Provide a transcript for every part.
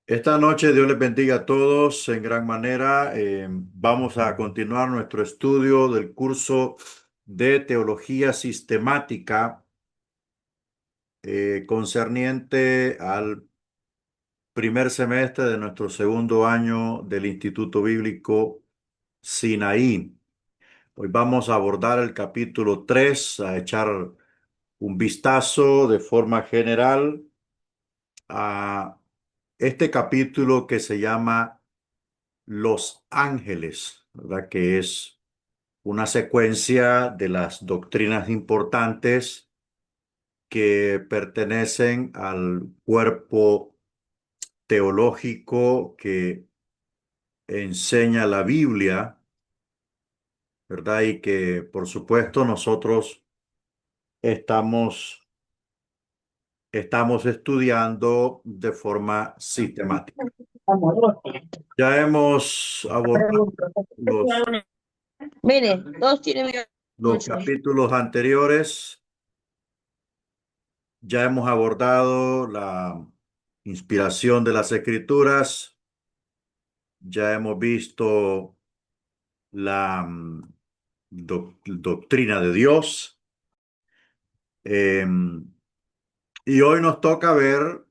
Esta noche Dios les bendiga a todos en gran manera. Vamos a continuar nuestro estudio del curso de Teología Sistemática concerniente al primer semestre de nuestro segundo año del Instituto Bíblico Sinaí. Hoy vamos a abordar el capítulo 3, a echar un vistazo de forma general a este capítulo que se llama Los Ángeles, ¿verdad? Que es una secuencia de las doctrinas importantes que pertenecen al cuerpo teológico que enseña la Biblia, ¿verdad? Y que, por supuesto, nosotros estamos, estamos estudiando de forma sistemática. Ya hemos abordado los, Mire, todos tienen los mucho. capítulos anteriores. Ya hemos abordado la inspiración de las escrituras, ya hemos visto la doctrina de Dios, eh, y hoy nos toca ver,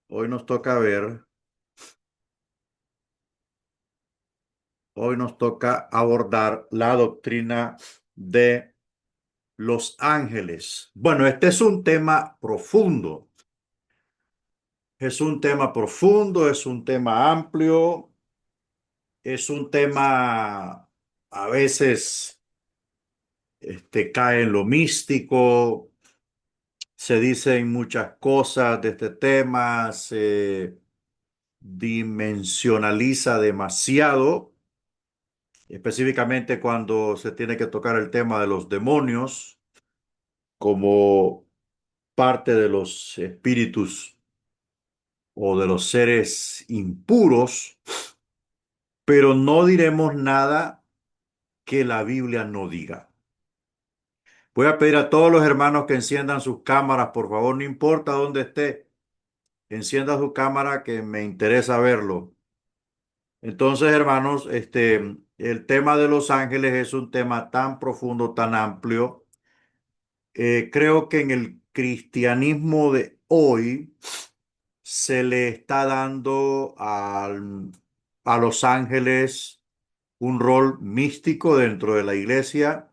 hoy nos toca abordar la doctrina de los ángeles. Bueno, este es un tema profundo, es un tema amplio, es un tema a veces cae en lo místico, se dicen muchas cosas de este tema, se dimensionaliza demasiado, específicamente cuando se tiene que tocar el tema de los demonios como parte de los espíritus o de los seres impuros, pero no diremos nada que la Biblia no diga. Voy a pedir a todos los hermanos que enciendan sus cámaras, por favor, no importa dónde esté. Encienda su cámara que me interesa verlo. Entonces, hermanos, el tema de los ángeles es un tema tan profundo, tan amplio. Creo que en el cristianismo de hoy se le está dando a los ángeles un rol místico dentro de la iglesia,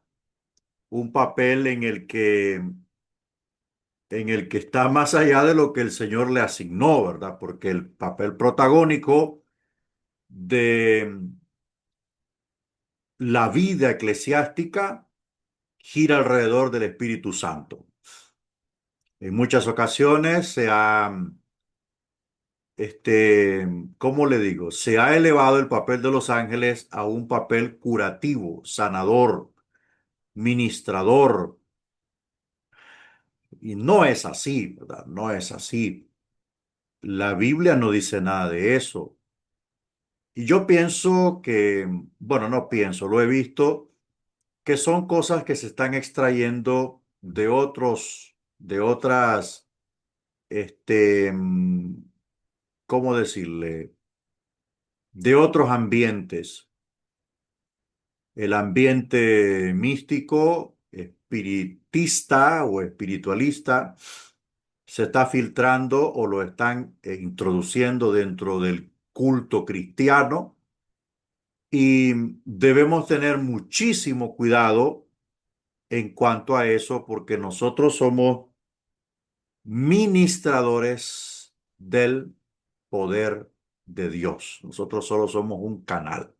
un papel en el que está más allá de lo que el Señor le asignó, ¿verdad? Porque el papel protagónico de la vida eclesiástica gira alrededor del Espíritu Santo. En muchas ocasiones ¿cómo le digo? Se ha elevado el papel de los ángeles a un papel curativo, sanador, ministrador, y no es así, ¿verdad? No es así. La Biblia no dice nada de eso. Y yo pienso que, bueno, no pienso, lo he visto, que son cosas que se están extrayendo de otras, este, mm, ¿cómo decirle? De otros ambientes. El ambiente místico, espiritista o espiritualista se está filtrando o lo están introduciendo dentro del culto cristiano y debemos tener muchísimo cuidado en cuanto a eso porque nosotros somos ministradores del poder de Dios. Nosotros solo somos un canal,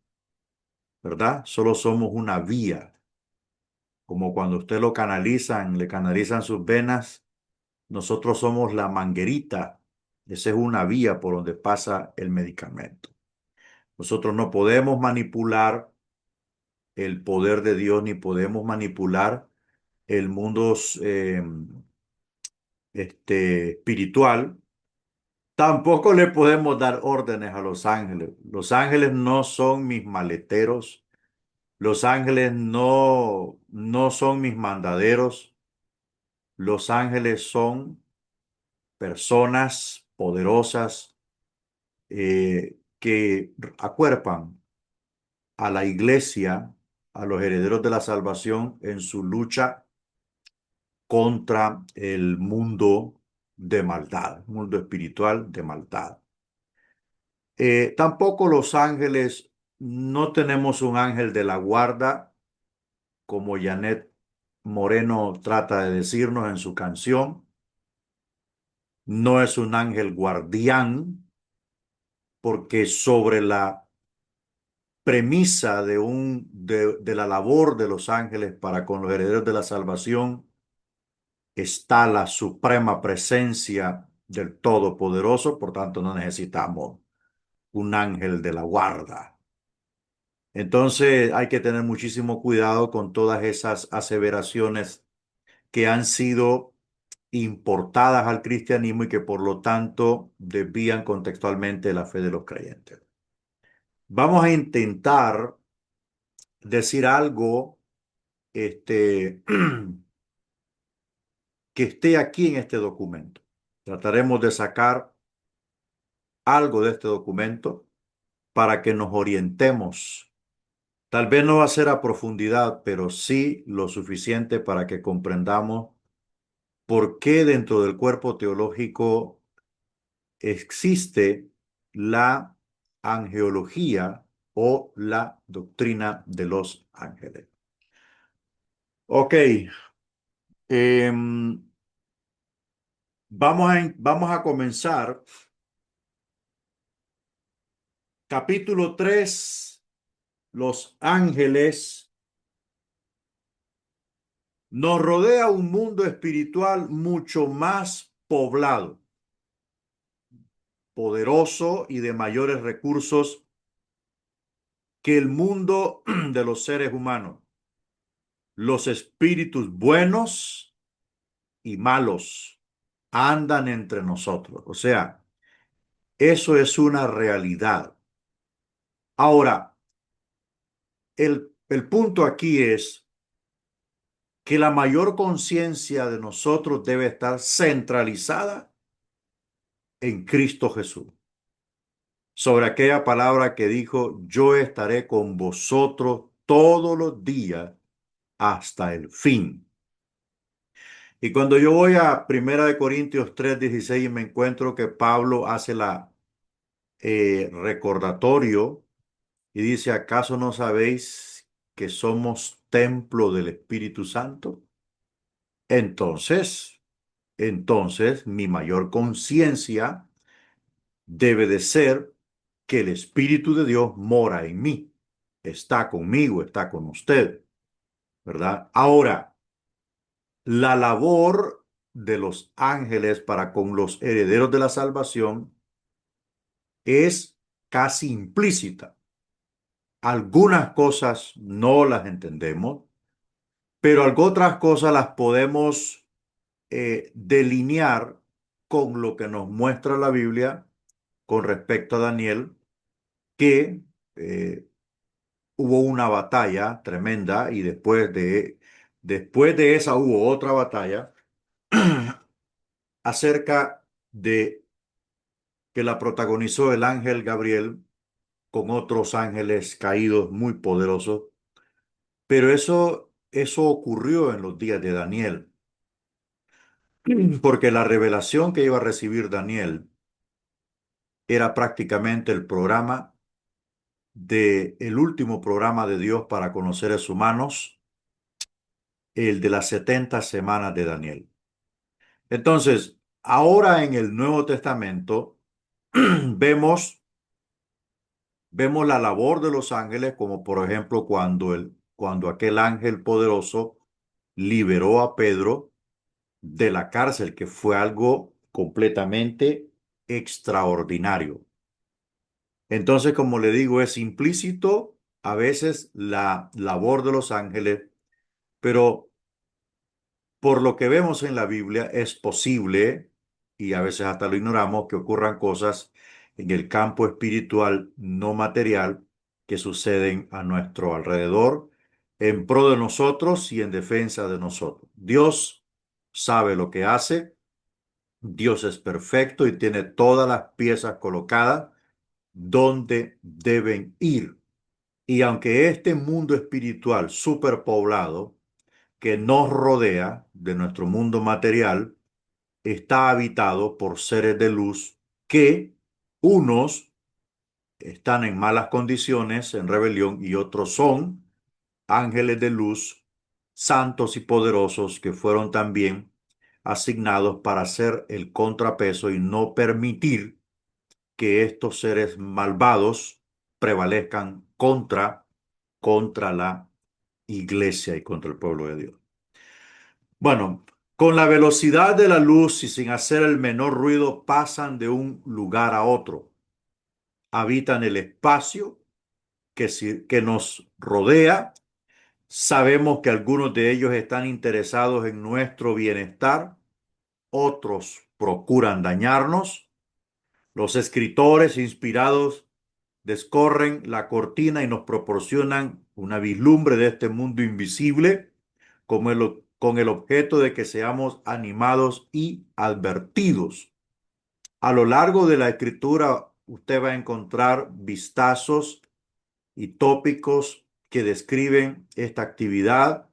¿verdad? Solo somos una vía. Como cuando usted lo canalizan, le canalizan sus venas, nosotros somos la manguerita. Esa es una vía por donde pasa el medicamento. Nosotros no podemos manipular el poder de Dios ni podemos manipular el mundo espiritual. Tampoco le podemos dar órdenes a los ángeles. Los ángeles no son mis maleteros. Los ángeles no son mis mandaderos. Los ángeles son personas poderosas que acuerpan a la iglesia, a los herederos de la salvación en su lucha contra el mundo de maldad, mundo espiritual de maldad. Tampoco los ángeles, no tenemos un ángel de la guarda, como Janet Moreno trata de decirnos en su canción. No es un ángel guardián, porque sobre la premisa de la labor de los ángeles para con los herederos de la salvación está la suprema presencia del Todopoderoso, por tanto no necesitamos un ángel de la guarda. Entonces hay que tener muchísimo cuidado con todas esas aseveraciones que han sido importadas al cristianismo y que por lo tanto desvían contextualmente la fe de los creyentes. Vamos a intentar decir algo este, que esté aquí en este documento. Trataremos de sacar algo de este documento para que nos orientemos. Tal vez no va a ser a profundidad, pero sí lo suficiente para que comprendamos por qué dentro del cuerpo teológico existe la angeología o la doctrina de los ángeles. Ok, em, vamos a comenzar. Capítulo 3. Los ángeles. Nos rodea un mundo espiritual mucho más poblado, poderoso y de mayores recursos que el mundo de los seres humanos. Los espíritus buenos y malos andan entre nosotros. O sea, eso es una realidad. Ahora, el punto aquí es que la mayor conciencia de nosotros debe estar centralizada en Cristo Jesús. Sobre aquella palabra que dijo, yo estaré con vosotros todos los días hasta el fin. Y cuando yo voy a Primera de Corintios 3:16 y me encuentro que Pablo hace la recordatorio y dice, ¿acaso no sabéis que somos templo del Espíritu Santo? Entonces, entonces mi mayor conciencia debe de ser que el Espíritu de Dios mora en mí, está conmigo, está con usted, ¿verdad? Ahora, la labor de los ángeles para con los herederos de la salvación es casi implícita. Algunas cosas no las entendemos, pero otras cosas las podemos delinear con lo que nos muestra la Biblia con respecto a Daniel, que hubo una batalla tremenda y después de esa hubo otra batalla acerca de que la protagonizó el ángel Gabriel con otros ángeles caídos muy poderosos. Pero eso ocurrió en los días de Daniel, porque la revelación que iba a recibir Daniel era prácticamente el último programa de Dios para con los seres humanos, el de las 70 semanas de Daniel. Entonces, ahora en el Nuevo Testamento vemos, vemos la labor de los ángeles, como por ejemplo cuando aquel ángel poderoso liberó a Pedro de la cárcel, que fue algo completamente extraordinario. Entonces, como le digo, es implícito a veces la labor de los ángeles, pero por lo que vemos en la Biblia es posible, y a veces hasta lo ignoramos, que ocurran cosas en el campo espiritual no material que suceden a nuestro alrededor, en pro de nosotros y en defensa de nosotros. Dios sabe lo que hace. Dios es perfecto y tiene todas las piezas colocadas dónde deben ir. Y aunque este mundo espiritual superpoblado que nos rodea de nuestro mundo material está habitado por seres de luz que unos están en malas condiciones, en rebelión, y otros son ángeles de luz, santos y poderosos que fueron también asignados para ser el contrapeso y no permitir que estos seres malvados prevalezcan contra la iglesia y contra el pueblo de Dios. Bueno, con la velocidad de la luz y sin hacer el menor ruido pasan de un lugar a otro. Habitan el espacio que nos rodea. Sabemos que algunos de ellos están interesados en nuestro bienestar, otros procuran dañarnos. Los escritores inspirados descorren la cortina y nos proporcionan una vislumbre de este mundo invisible con el objeto de que seamos animados y advertidos. A lo largo de la escritura usted va a encontrar vistazos y tópicos que describen esta actividad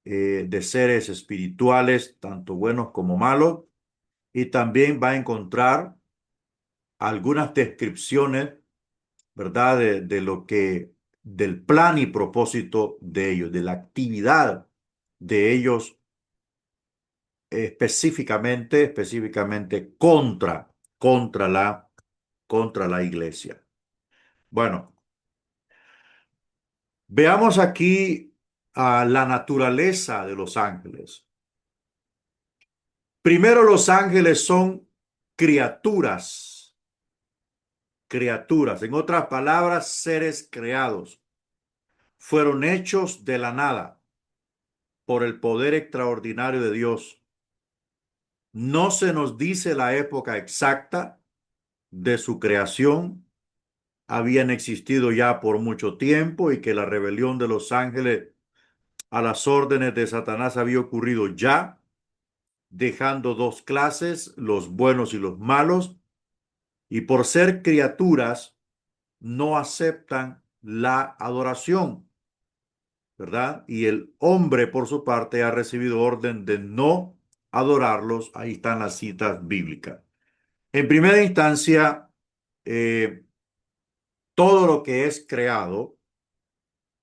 de seres espirituales, tanto buenos como malos, y también va a encontrar algunas descripciones, ¿verdad? De lo que, del plan y propósito de ellos, de la actividad de ellos específicamente contra la iglesia. Bueno, veamos aquí a la naturaleza de los ángeles. Primero, los ángeles son criaturas, criaturas, en otras palabras, seres creados. Fueron hechos de la nada por el poder extraordinario de Dios. No se nos dice la época exacta de su creación. Habían existido ya por mucho tiempo y que la rebelión de los ángeles a las órdenes de Satanás había ocurrido ya, dejando dos clases, los buenos y los malos, y por ser criaturas no aceptan la adoración, ¿verdad? Y el hombre, por su parte, ha recibido orden de no adorarlos. Ahí están las citas bíblicas. En primera instancia, eh, todo lo que es creado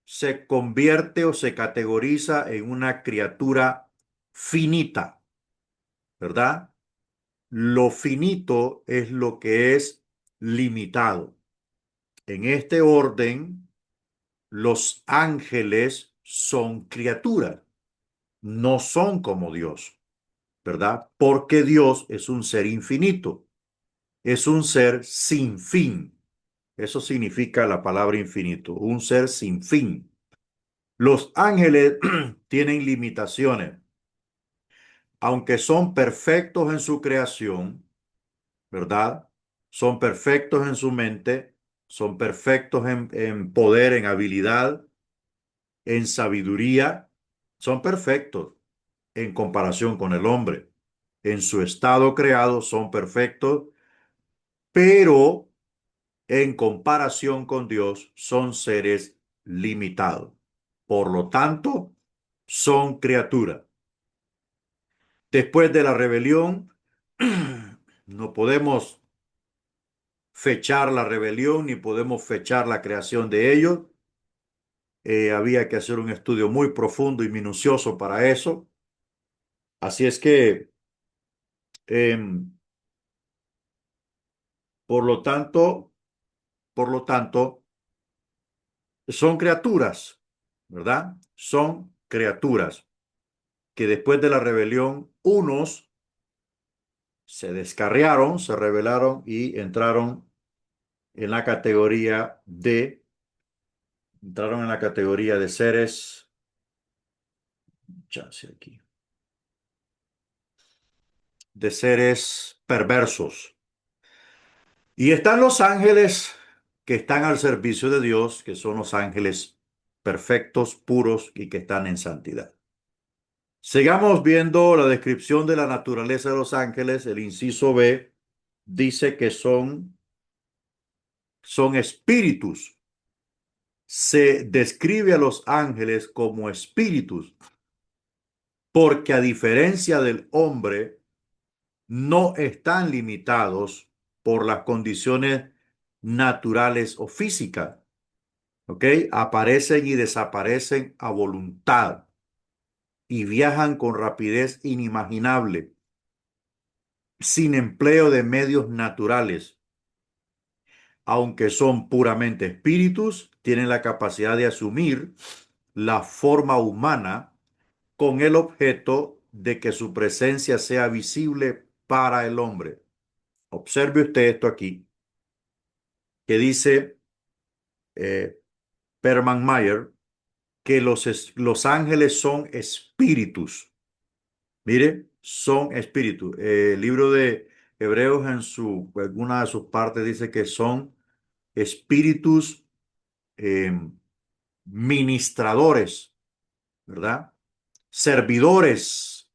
se convierte o se categoriza en una criatura finita, ¿verdad? Lo finito es lo que es limitado. En este orden, los ángeles son criaturas, no son como Dios, ¿verdad? Porque Dios es un ser infinito, es un ser sin fin. Eso significa la palabra infinito, un ser sin fin. Los ángeles tienen limitaciones, aunque son perfectos en su creación, ¿verdad? Son perfectos en su mente, son perfectos en poder, en habilidad, en sabiduría, son perfectos en comparación con el hombre. En su estado creado son perfectos, pero en comparación con Dios son seres limitados. Por lo tanto, son criaturas. Después de la rebelión, no podemos fechar la rebelión ni podemos fechar la creación de ellos. Había que hacer un estudio muy profundo y minucioso para eso. Así es que, em, por lo tanto, por lo tanto, son criaturas, ¿verdad? Son criaturas que después de la rebelión, unos se descarriaron, se rebelaron y en la categoría de, entraron en la categoría de seres, chance aquí, de seres perversos. Y están los ángeles que están al servicio de Dios, que son los ángeles perfectos, puros y que están en santidad. Sigamos viendo la descripción de la naturaleza de los ángeles. El inciso B dice que son son espíritus. Se describe a los ángeles como espíritus, porque a diferencia del hombre, no están limitados por las condiciones naturales o físicas, ¿ok? Aparecen y desaparecen a voluntad y viajan con rapidez inimaginable, sin empleo de medios naturales. Aunque son puramente espíritus, tienen la capacidad de asumir la forma humana con el objeto de que su presencia sea visible para el hombre. Observe usted esto aquí, que dice eh, Perman Mayer, que los ángeles son espíritus. Mire, son espíritus. El libro de Hebreos en alguna de sus partes dice que son espíritus eh, ministradores, ¿verdad? Servidores.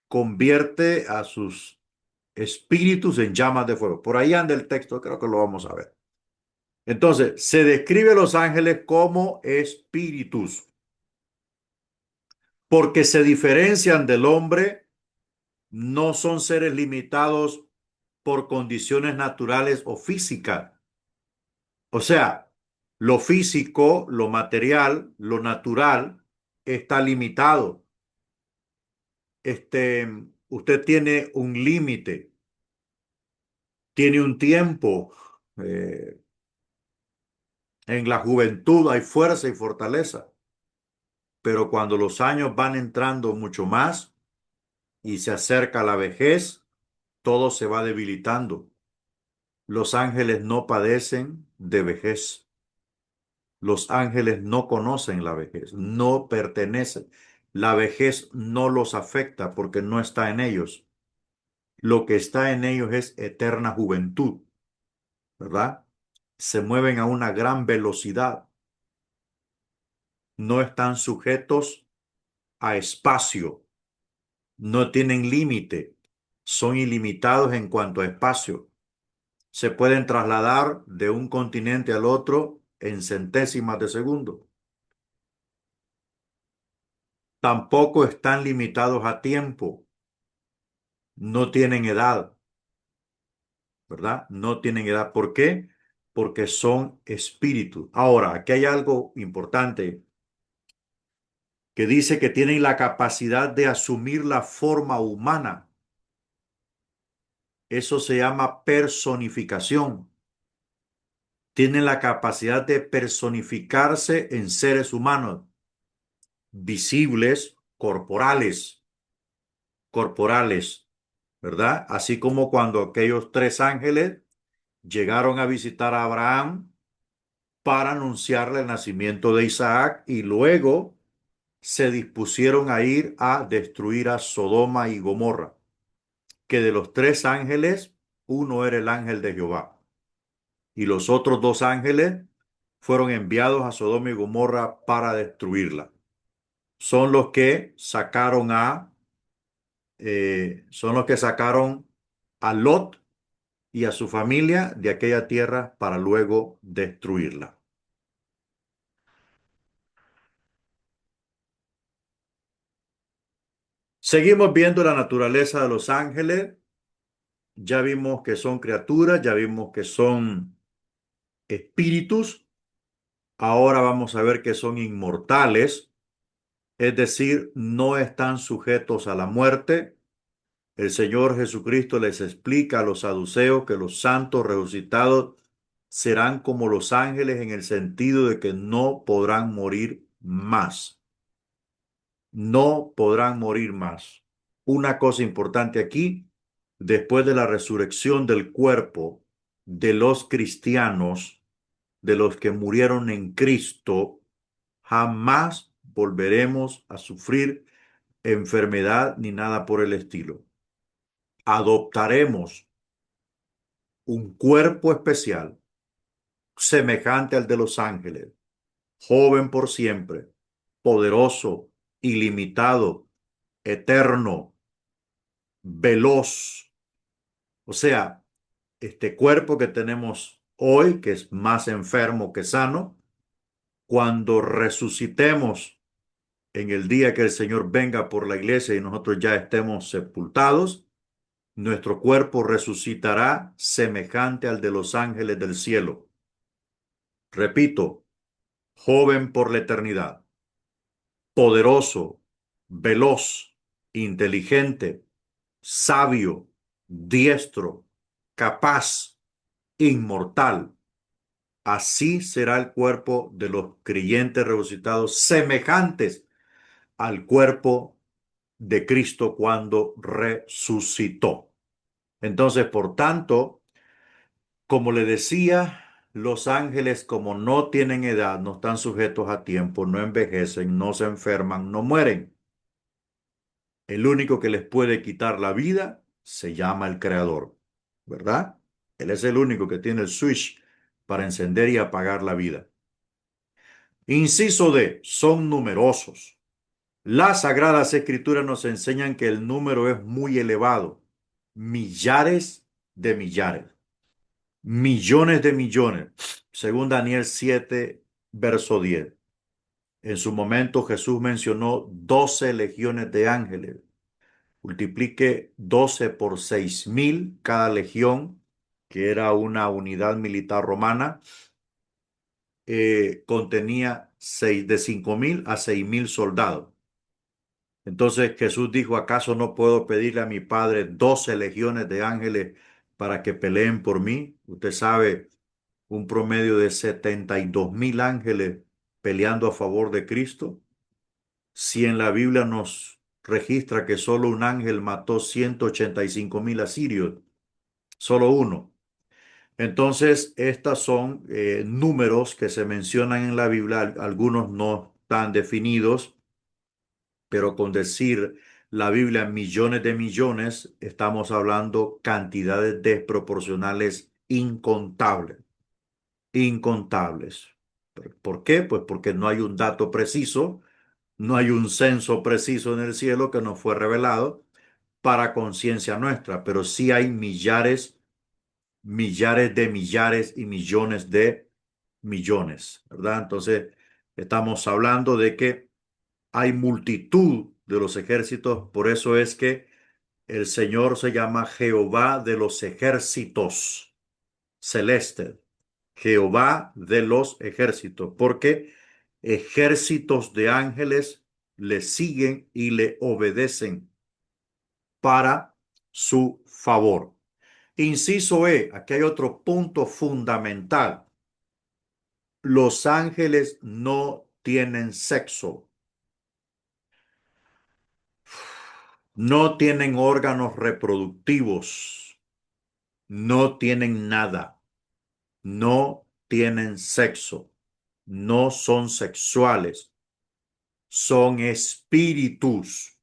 Convierte a sus espíritus en llamas de fuego. Por ahí anda el texto, creo que lo vamos a ver. Entonces, se describe a los ángeles como espíritus, porque se diferencian del hombre, no son seres limitados por condiciones naturales o físicas. O sea, lo físico, lo material, lo natural está limitado. Usted tiene un límite, tiene un tiempo. eh, en la juventud hay fuerza y fortaleza, pero cuando los años van entrando mucho más y se acerca la vejez, todo se va debilitando. Los ángeles no padecen de vejez. Los ángeles no conocen la vejez, no pertenecen. La vejez no los afecta porque no está en ellos. Lo que está en ellos es eterna juventud, ¿verdad? Se mueven a una gran velocidad. No están sujetos a espacio. No tienen límite. Son ilimitados en cuanto a espacio. Se pueden trasladar de un continente al otro en centésimas de segundo. Tampoco están limitados a tiempo. No tienen edad, ¿verdad? No tienen edad. ¿Por qué? Porque son espíritus. Ahora, aquí hay algo importante que dice que tienen la capacidad de asumir la forma humana. Eso se llama personificación. Tienen la capacidad de personificarse en seres humanos, visibles, corporales, ¿verdad? Así como cuando aquellos tres ángeles llegaron a visitar a Abraham para anunciarle el nacimiento de Isaac y luego se dispusieron a ir a destruir a Sodoma y Gomorra, que de los tres ángeles, uno era el ángel de Jehová y los otros dos ángeles fueron enviados a Sodoma y Gomorra para destruirla. Son los que sacaron son los que sacaron a Lot y a su familia de aquella tierra para luego destruirla. Seguimos viendo la naturaleza de los ángeles. Ya vimos que son criaturas, ya vimos que son espíritus. Ahora vamos a ver que son inmortales, es decir, no están sujetos a la muerte. El Señor Jesucristo les explica a los saduceos que los santos resucitados serán como los ángeles en el sentido de que no podrán morir más. No podrán morir más. Una cosa importante aquí, después de la resurrección del cuerpo de los cristianos, de los que murieron en Cristo, jamás volveremos a sufrir enfermedad ni nada por el estilo. Adoptaremos un cuerpo especial semejante al de los ángeles, joven por siempre, poderoso, ilimitado, eterno, veloz. O sea, este cuerpo que tenemos hoy, que es más enfermo que sano, cuando resucitemos en el día que el Señor venga por la iglesia y nosotros ya estemos sepultados, nuestro cuerpo resucitará semejante al de los ángeles del cielo. Repito, joven por la eternidad, poderoso, veloz, inteligente, sabio, diestro, capaz, inmortal. Así será el cuerpo de los creyentes resucitados, semejantes al cuerpo de Cristo cuando resucitó. Entonces, por tanto, como le decía, los ángeles, como no tienen edad, no están sujetos a tiempo, no envejecen, no se enferman, no mueren. El único que les puede quitar la vida se llama el Creador, ¿verdad? Él es el único que tiene el switch para encender y apagar la vida. Inciso D, son numerosos. Las Sagradas Escrituras nos enseñan que el número es muy elevado, millares de millares, millones de millones, según Daniel 7, verso 10. En su momento Jesús mencionó 12 legiones de ángeles. Multiplique 12 por 6.000 cada legión, que era una unidad militar romana, contenía de 5.000 a 6.000 soldados. Entonces Jesús dijo, ¿acaso no puedo pedirle a mi Padre 12 legiones de ángeles para que peleen por mí? Usted sabe, un promedio de 72.000 ángeles peleando a favor de Cristo. Si en la Biblia nos registra que solo un ángel mató 185.000 asirios, solo uno. Entonces, estos son números que se mencionan en la Biblia, algunos no están definidos, pero con decir la Biblia millones de millones, estamos hablando cantidades desproporcionales incontables, incontables. ¿Por qué? Pues porque no hay un dato preciso, no hay un censo preciso en el cielo que nos fue revelado para conciencia nuestra, pero sí hay millares, millares de millares y millones de millones, ¿verdad? Entonces, estamos hablando de que hay multitud de los ejércitos, por eso es que el Señor se llama Jehová de los ejércitos celestes, Jehová de los ejércitos, porque ejércitos de ángeles le siguen y le obedecen para su favor. Inciso E, aquí hay otro punto fundamental. Los ángeles no tienen sexo, no tienen órganos reproductivos, no tienen nada, no tienen sexo, no son sexuales, son espíritus.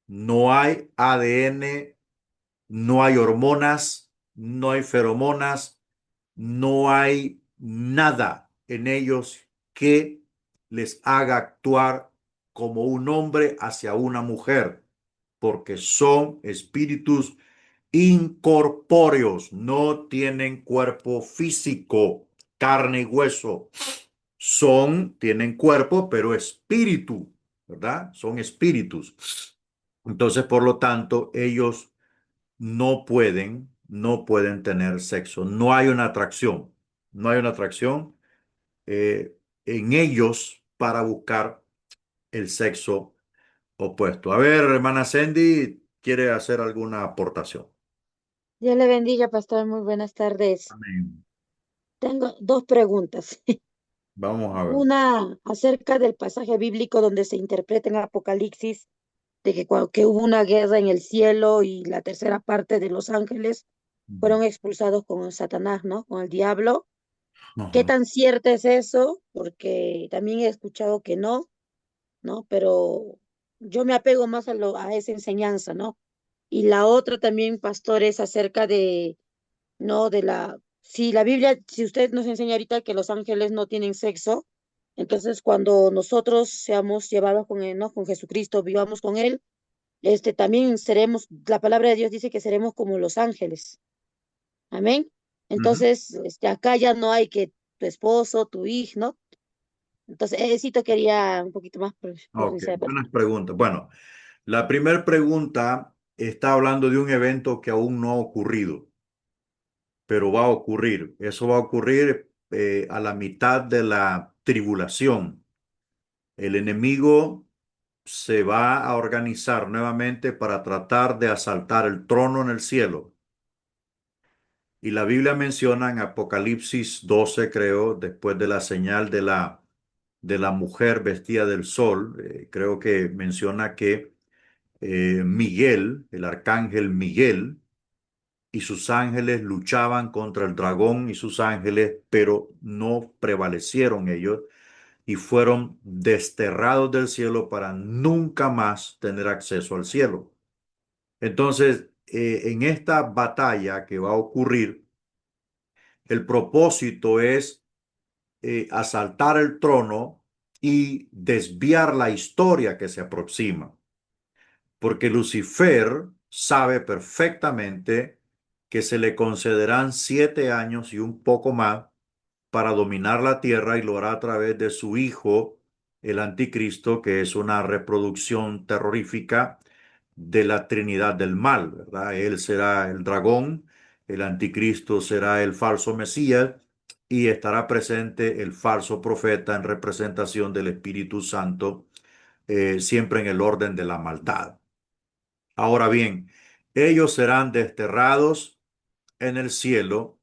No hay ADN, no hay hormonas, no hay feromonas, no hay nada en ellos que les haga actuar como un hombre hacia una mujer, porque son espíritus incorpóreos, no tienen cuerpo físico, carne y hueso. Tienen cuerpo, pero espíritu, ¿verdad? Son espíritus. Entonces, por lo tanto, ellos no pueden tener sexo. No hay una atracción, no hay una atracción en ellos para buscar el sexo opuesto. A ver, hermana Sandy, ¿quiere hacer alguna aportación? Dios le bendiga, pastor. Muy buenas tardes. Amén. Tengo dos preguntas. Vamos a ver. Una acerca del pasaje bíblico donde se interpreta en Apocalipsis de que hubo una guerra en el cielo y la tercera parte de los ángeles fueron expulsados con Satanás, ¿no? Con el diablo. ¿Qué Ajá. tan cierto es eso? Porque también he escuchado que no, ¿no? Pero yo me apego más a esa enseñanza, ¿no? Y la otra también, pastor, es acerca de, ¿no? Si la Biblia, si usted nos enseña ahorita que los ángeles no tienen sexo, entonces cuando nosotros seamos llevados con él, ¿no? Con Jesucristo, vivamos con él, también seremos, la palabra de Dios dice que seremos como los ángeles. Amén. Ujú. Entonces, acá ya no hay que tu esposo, tu hijo, ¿no? Entonces, Edito quería un poquito más Ok, profundizar, pero buenas preguntas. Bueno, la primera pregunta está hablando de un evento que aún no ha ocurrido, pero va a ocurrir. Eso va a ocurrir a la mitad de la tribulación. El enemigo se va a organizar nuevamente para tratar de asaltar el trono en el cielo. Y la Biblia menciona en Apocalipsis 12, creo, después de la señal de la mujer vestida del sol, creo que menciona que Miguel, el arcángel Miguel, y sus ángeles luchaban contra el dragón y sus ángeles, pero no prevalecieron ellos y fueron desterrados del cielo para nunca más tener acceso al cielo. Entonces, en esta batalla que va a ocurrir, el propósito es asaltar el trono y desviar la historia que se aproxima, porque Lucifer sabe perfectamente que se le concederán 7 años y un poco más para dominar la tierra y lo hará a través de su hijo, el anticristo, que es una reproducción terrorífica de la Trinidad del mal, ¿verdad? Él será el dragón, el anticristo será el falso Mesías y estará presente el falso profeta en representación del Espíritu Santo, siempre en el orden de la maldad. Ahora bien, ellos serán desterrados en el cielo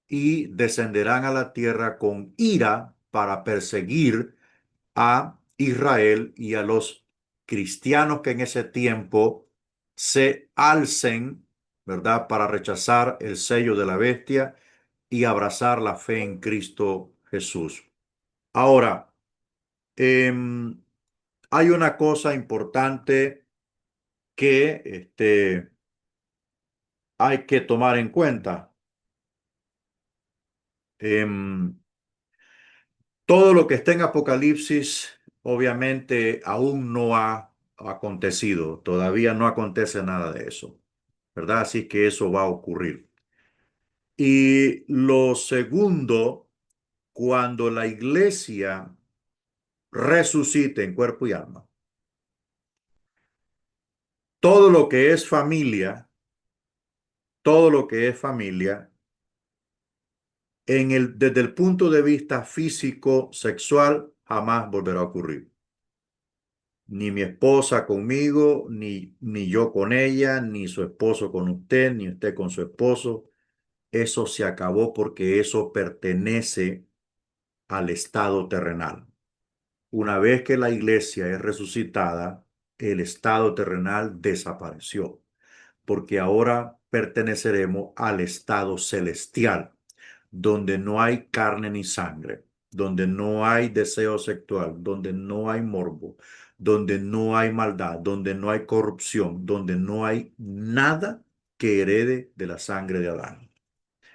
y descenderán a la tierra con ira para perseguir a Israel y a los cristianos que en ese tiempo se alcen, ¿verdad? Para rechazar el sello de la bestia y abrazar la fe en Cristo Jesús. Ahora, em, hay una cosa importante que hay que tomar en cuenta. Em, Todo lo que está en Apocalipsis, obviamente, aún no ha acontecido. Todavía no acontece nada de eso, ¿verdad? Así que eso va a ocurrir. Y lo segundo, cuando la iglesia resucite en cuerpo y alma, todo lo que es familia, todo lo que es familia, desde el punto de vista físico, sexual, jamás volverá a ocurrir. Ni mi esposa conmigo, ni yo con ella, ni su esposo con usted, ni usted con su esposo. Eso se acabó porque eso pertenece al estado terrenal. Una vez que la iglesia es resucitada, el estado terrenal desapareció, porque ahora perteneceremos al estado celestial, donde no hay carne ni sangre, donde no hay deseo sexual, donde no hay morbo, donde no hay maldad, donde no hay corrupción, donde no hay nada que herede de la sangre de Adán.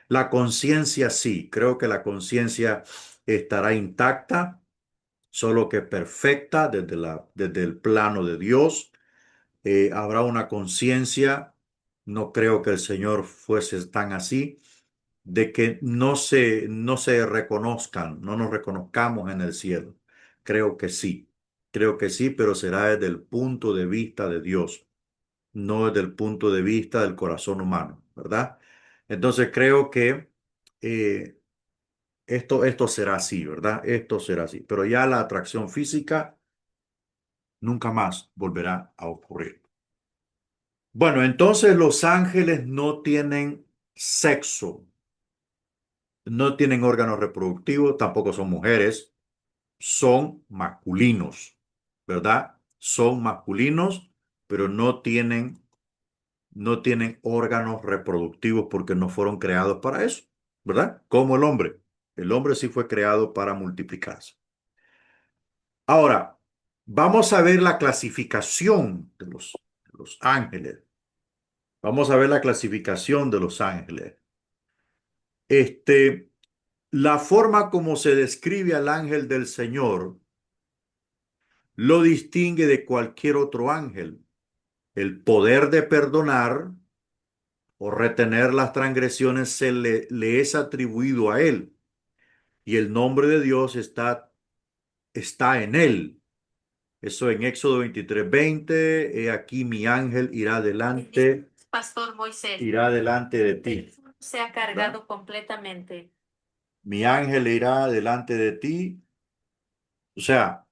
La conciencia sí, creo que la conciencia estará intacta, solo que perfecta desde el plano de Dios. Habrá una conciencia, no creo que el Señor fuese tan así, de que no se reconozcan, no nos reconozcamos en el cielo. Creo que sí, pero será desde el punto de vista de Dios, no desde el punto de vista del corazón humano, ¿verdad? Entonces creo que eh, esto será así, ¿verdad? Esto será así, pero ya la atracción física nunca más volverá a ocurrir. Bueno, entonces los ángeles no tienen sexo, no tienen órganos reproductivos, tampoco son mujeres, son masculinos, ¿verdad? Son masculinos, pero no tienen órganos reproductivos porque no fueron creados para eso, ¿verdad? Como el hombre. El hombre sí fue creado para multiplicarse. Ahora, vamos a ver la clasificación de los ángeles. Vamos a ver la clasificación de los ángeles. Este, la forma como se describe al ángel del Señor lo distingue de cualquier otro ángel. El poder de perdonar, o retener las transgresiones le es atribuido a él. Y el nombre de Dios está en él. Eso en Éxodo 23:20. He aquí mi ángel irá delante, Pastor Moisés, irá delante de ti. Se ha cargado completamente. Mi ángel irá delante de ti. O sea,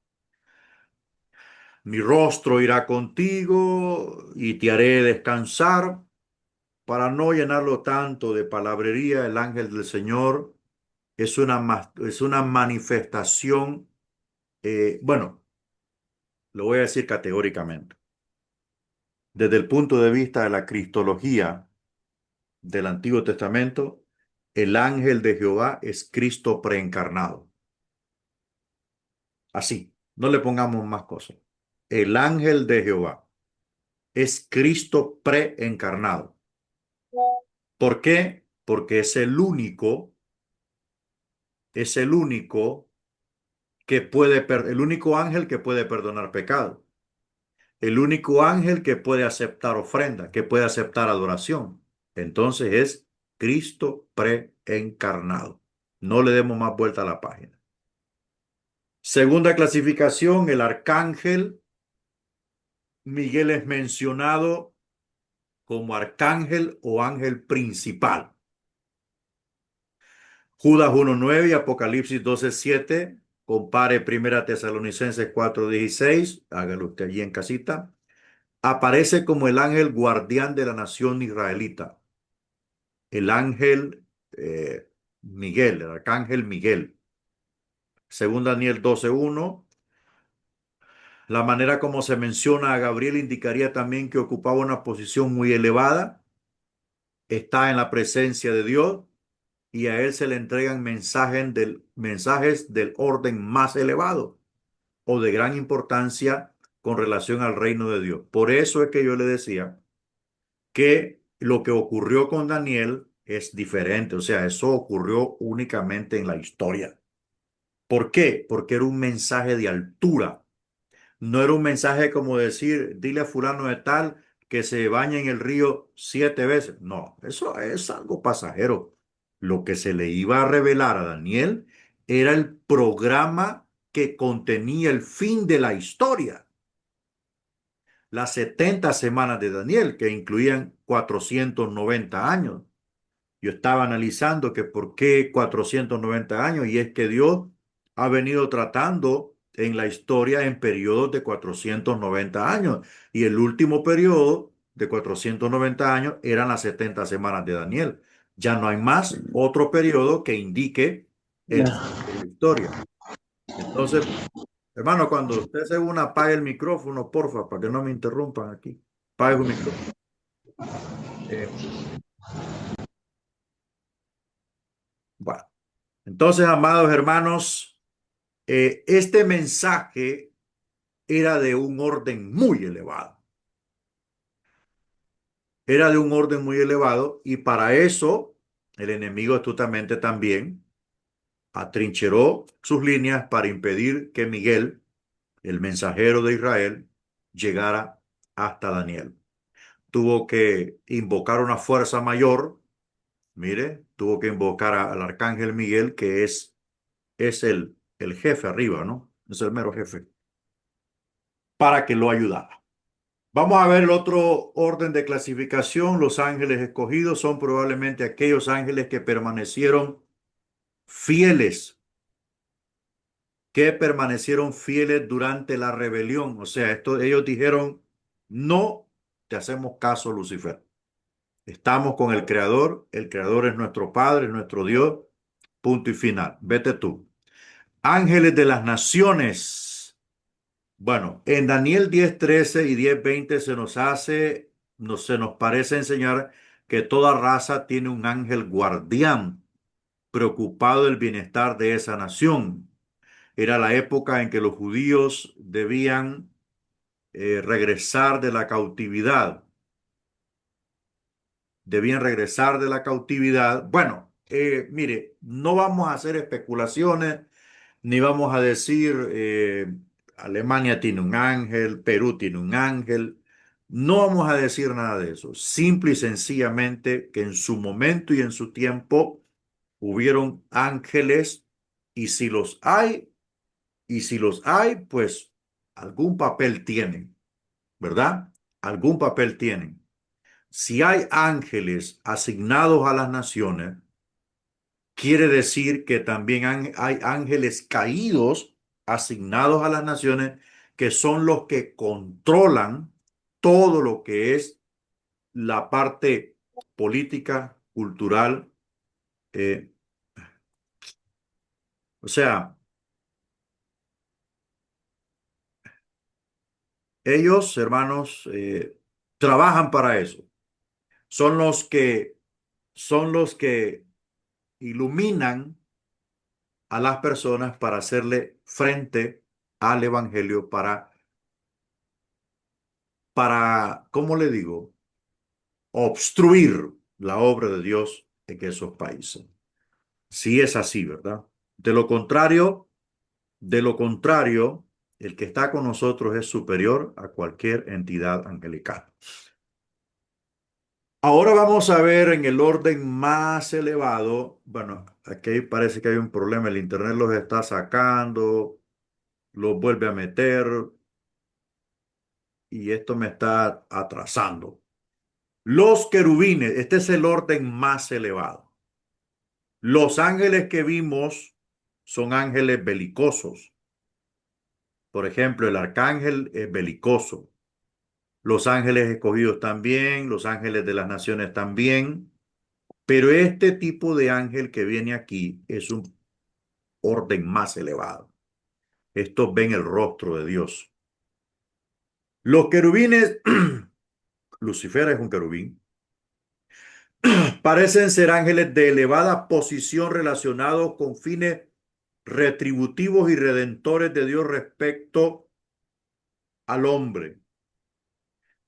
mi rostro irá contigo y te haré descansar. Para no llenarlo tanto de palabrería, el ángel del Señor es una manifestación, bueno, lo voy a decir categóricamente. Desde el punto de vista de la cristología del Antiguo Testamento, el ángel de Jehová es Cristo preencarnado. Así, no le pongamos más cosas. El ángel de Jehová es Cristo preencarnado. ¿Por qué? Porque es el único el único ángel que puede perdonar pecado. El único ángel que puede aceptar ofrenda, que puede aceptar adoración. Entonces es Cristo preencarnado. No le demos más vuelta a la página. Segunda clasificación, el arcángel. Miguel es mencionado como arcángel o ángel principal. Judas 1:9 y Apocalipsis 12:7. Compare Primera Tesalonicenses 4:16. Hágalo usted allí en casita. Aparece como el ángel guardián de la nación israelita. El ángel Miguel, el arcángel Miguel. Según Daniel 12:1. La manera como se menciona a Gabriel indicaría también que ocupaba una posición muy elevada. Está en la presencia de Dios y a él se le entregan mensajes del orden más elevado o de gran importancia con relación al reino de Dios. Por eso es que yo le decía que lo que ocurrió con Daniel es diferente, o sea, eso ocurrió únicamente en la historia. ¿Por qué? Porque era un mensaje de altura. No era un mensaje como decir, dile a fulano de tal que se bañe en el río 7 veces. No, eso es algo pasajero. Lo que se le iba a revelar a Daniel era el programa que contenía el fin de la historia. Las 70 semanas de Daniel, que incluían 490 años. Yo estaba analizando que por qué 490 años, y es que Dios ha venido tratando en la historia en periodos de 490 años, y el último periodo de 490 años eran las 70 semanas de Daniel. Ya no hay más otro periodo que indique el fin de la historia. Entonces, hermano, cuando usted se una, apague el micrófono, porfa, para que no me interrumpan aquí. Apague el micrófono. Eh, bueno, entonces, amados hermanos, este mensaje era de un orden muy elevado. Era de un orden muy elevado y para eso el enemigo astutamente también atrincheró sus líneas para impedir que Miguel, el mensajero de Israel, llegara hasta Daniel. Tuvo que invocar una fuerza mayor, mire, tuvo que invocar al arcángel Miguel, que es el jefe arriba, ¿no? Es el mero jefe, para que lo ayudara. Vamos a ver el otro orden de clasificación. Los ángeles escogidos son probablemente aquellos ángeles fieles, que permanecieron fieles durante la rebelión. O sea, ellos dijeron, no te hacemos caso, Lucifer. Estamos con el Creador es nuestro Padre, es nuestro Dios, punto y final. Vete tú. Ángeles de las naciones. Bueno, en Daniel 10:13 y 10:20 se nos parece enseñar que toda raza tiene un ángel guardián preocupado del bienestar de esa nación. Era la época en que los judíos debían regresar de la cautividad. Debían regresar de la cautividad. Bueno, mire, no vamos a hacer especulaciones, ni vamos a decir Alemania tiene un ángel, Perú tiene un ángel. No vamos a decir nada de eso. Simple y sencillamente que en su momento y en su tiempo hubieron ángeles y si los hay, pues algún papel tienen, ¿verdad? Algún papel tienen. Si hay ángeles asignados a las naciones, quiere decir que también hay ángeles caídos asignados a las naciones que son los que controlan todo lo que es la parte política, cultural. eh, o sea, ellos, hermanos, trabajan para eso. Son los que, son los que iluminan a las personas para hacerle frente al evangelio, ¿cómo le digo? Obstruir la obra de Dios en esos países. Sí es así, ¿verdad? De lo contrario, de lo contrario, el que está con nosotros es superior a cualquier entidad angelical. Ahora vamos a ver en el orden más elevado. Bueno, aquí parece que hay un problema. El internet los está sacando, los vuelve a meter y esto me está atrasando. Los querubines, este es el orden más elevado. Los ángeles que vimos son ángeles belicosos. Por ejemplo, el arcángel es belicoso. Los ángeles escogidos también, los ángeles de las naciones también. Pero este tipo de ángel que viene aquí es un orden más elevado. Estos ven el rostro de Dios. Los querubines, Lucifer es un querubín, parecen ser ángeles de elevada posición relacionados con fines retributivos y redentores de Dios respecto al hombre.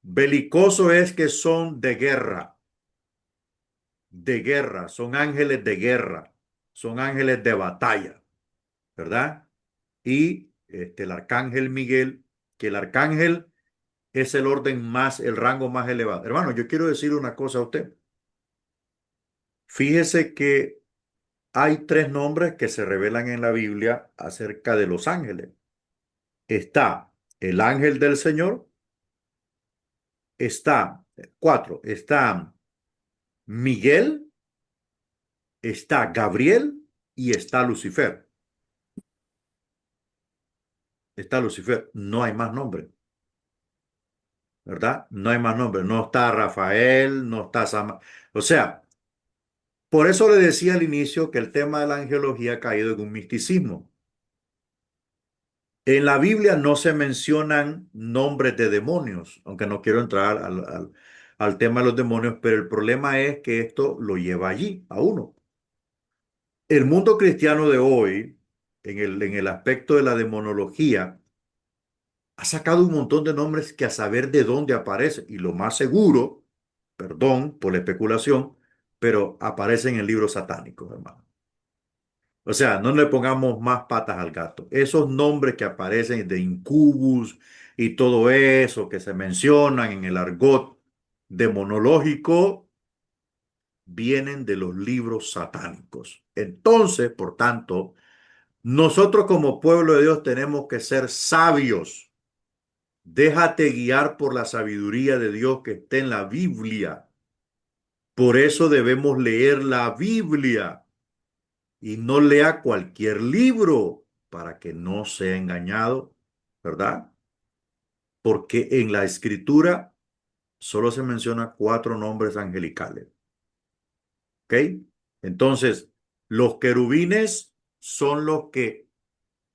Belicoso es que son de guerra, son ángeles de guerra, son ángeles de batalla, ¿verdad? Y el arcángel Miguel, que el arcángel es el orden más, el rango más elevado. Hermano, yo quiero decir una cosa a usted. Fíjese que hay tres nombres que se revelan en la Biblia acerca de los ángeles. Está el ángel del Señor, está, cuatro, está Miguel, está Gabriel y está Lucifer. Está Lucifer, no hay más nombre, ¿verdad? No hay más nombre, no está Rafael, no está Sama. O sea, por eso le decía al inicio que el tema de la angelología ha caído en un misticismo. En la Biblia no se mencionan nombres de demonios, aunque no quiero entrar al tema de los demonios, pero el problema es que esto lo lleva allí, a uno. El mundo cristiano de hoy, en el aspecto de la demonología, ha sacado un montón de nombres que a saber de dónde aparecen. Y lo más seguro, perdón por la especulación, pero aparecen en libros satánicos, hermano. O sea, no le pongamos más patas al gato. Esos nombres que aparecen de incubus y todo eso que se mencionan en el argot demonológico vienen de los libros satánicos. Entonces, por tanto, nosotros como pueblo de Dios tenemos que ser sabios. Déjate guiar por la sabiduría de Dios que está en la Biblia. Por eso debemos leer la Biblia y no lea cualquier libro para que no sea engañado, ¿verdad? Porque en la escritura solo se menciona cuatro nombres angelicales, ¿ok? Entonces, los querubines son los que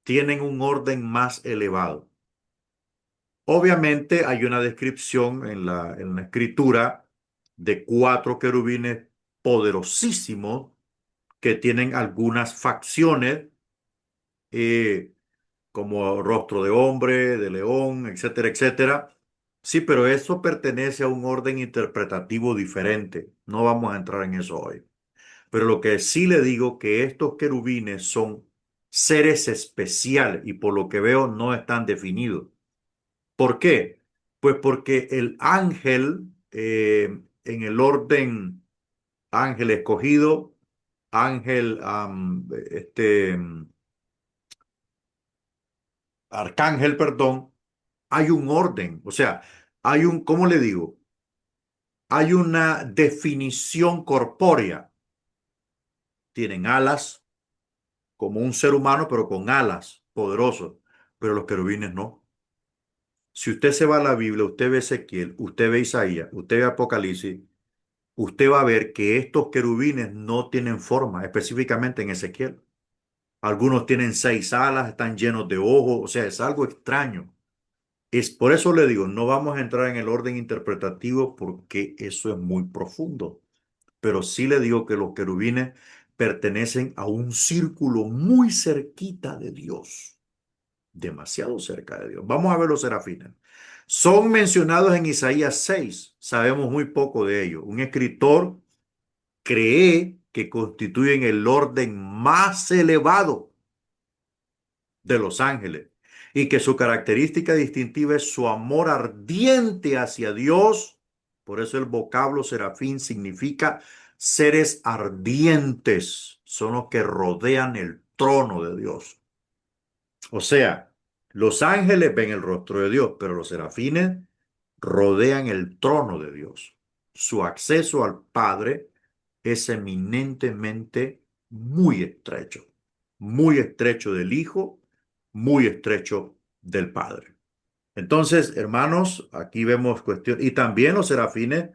tienen un orden más elevado. Obviamente hay una descripción en la escritura de cuatro querubines poderosísimos que tienen algunas facciones eh, como rostro de hombre, de león, etcétera, etcétera. Sí, pero eso pertenece a un orden interpretativo diferente. No vamos a entrar en eso hoy. Pero lo que sí le digo que estos querubines son seres especiales y por lo que veo no están definidos. ¿Por qué? Pues porque el ángel, en el orden ángel escogido, ángel, arcángel, perdón, hay un orden, o sea, hay un, ¿cómo le digo? Hay una definición corpórea. Tienen alas como un ser humano, pero con alas, poderosos, pero los querubines no. Si usted se va a la Biblia, usted ve Ezequiel, usted ve Isaías, usted ve Apocalipsis, usted va a ver que estos querubines no tienen forma, específicamente en Ezequiel. Algunos tienen 6 alas, están llenos de ojos, o sea, es algo extraño. Es por eso le digo, no vamos a entrar en el orden interpretativo porque eso es muy profundo. Pero sí le digo que los querubines pertenecen a un círculo muy cerquita de Dios, demasiado cerca de Dios. Vamos a ver los serafines. Son mencionados en Isaías 6, sabemos muy poco de ellos. Un escritor cree que constituyen el orden más elevado de los ángeles y que su característica distintiva es su amor ardiente hacia Dios. Por eso el vocablo serafín significa seres ardientes, son los que rodean el trono de Dios. O sea, los ángeles ven el rostro de Dios, pero los serafines rodean el trono de Dios. Su acceso al Padre es eminentemente muy estrecho del Hijo, muy estrecho del Padre. Entonces, hermanos, aquí vemos cuestión, y también los serafines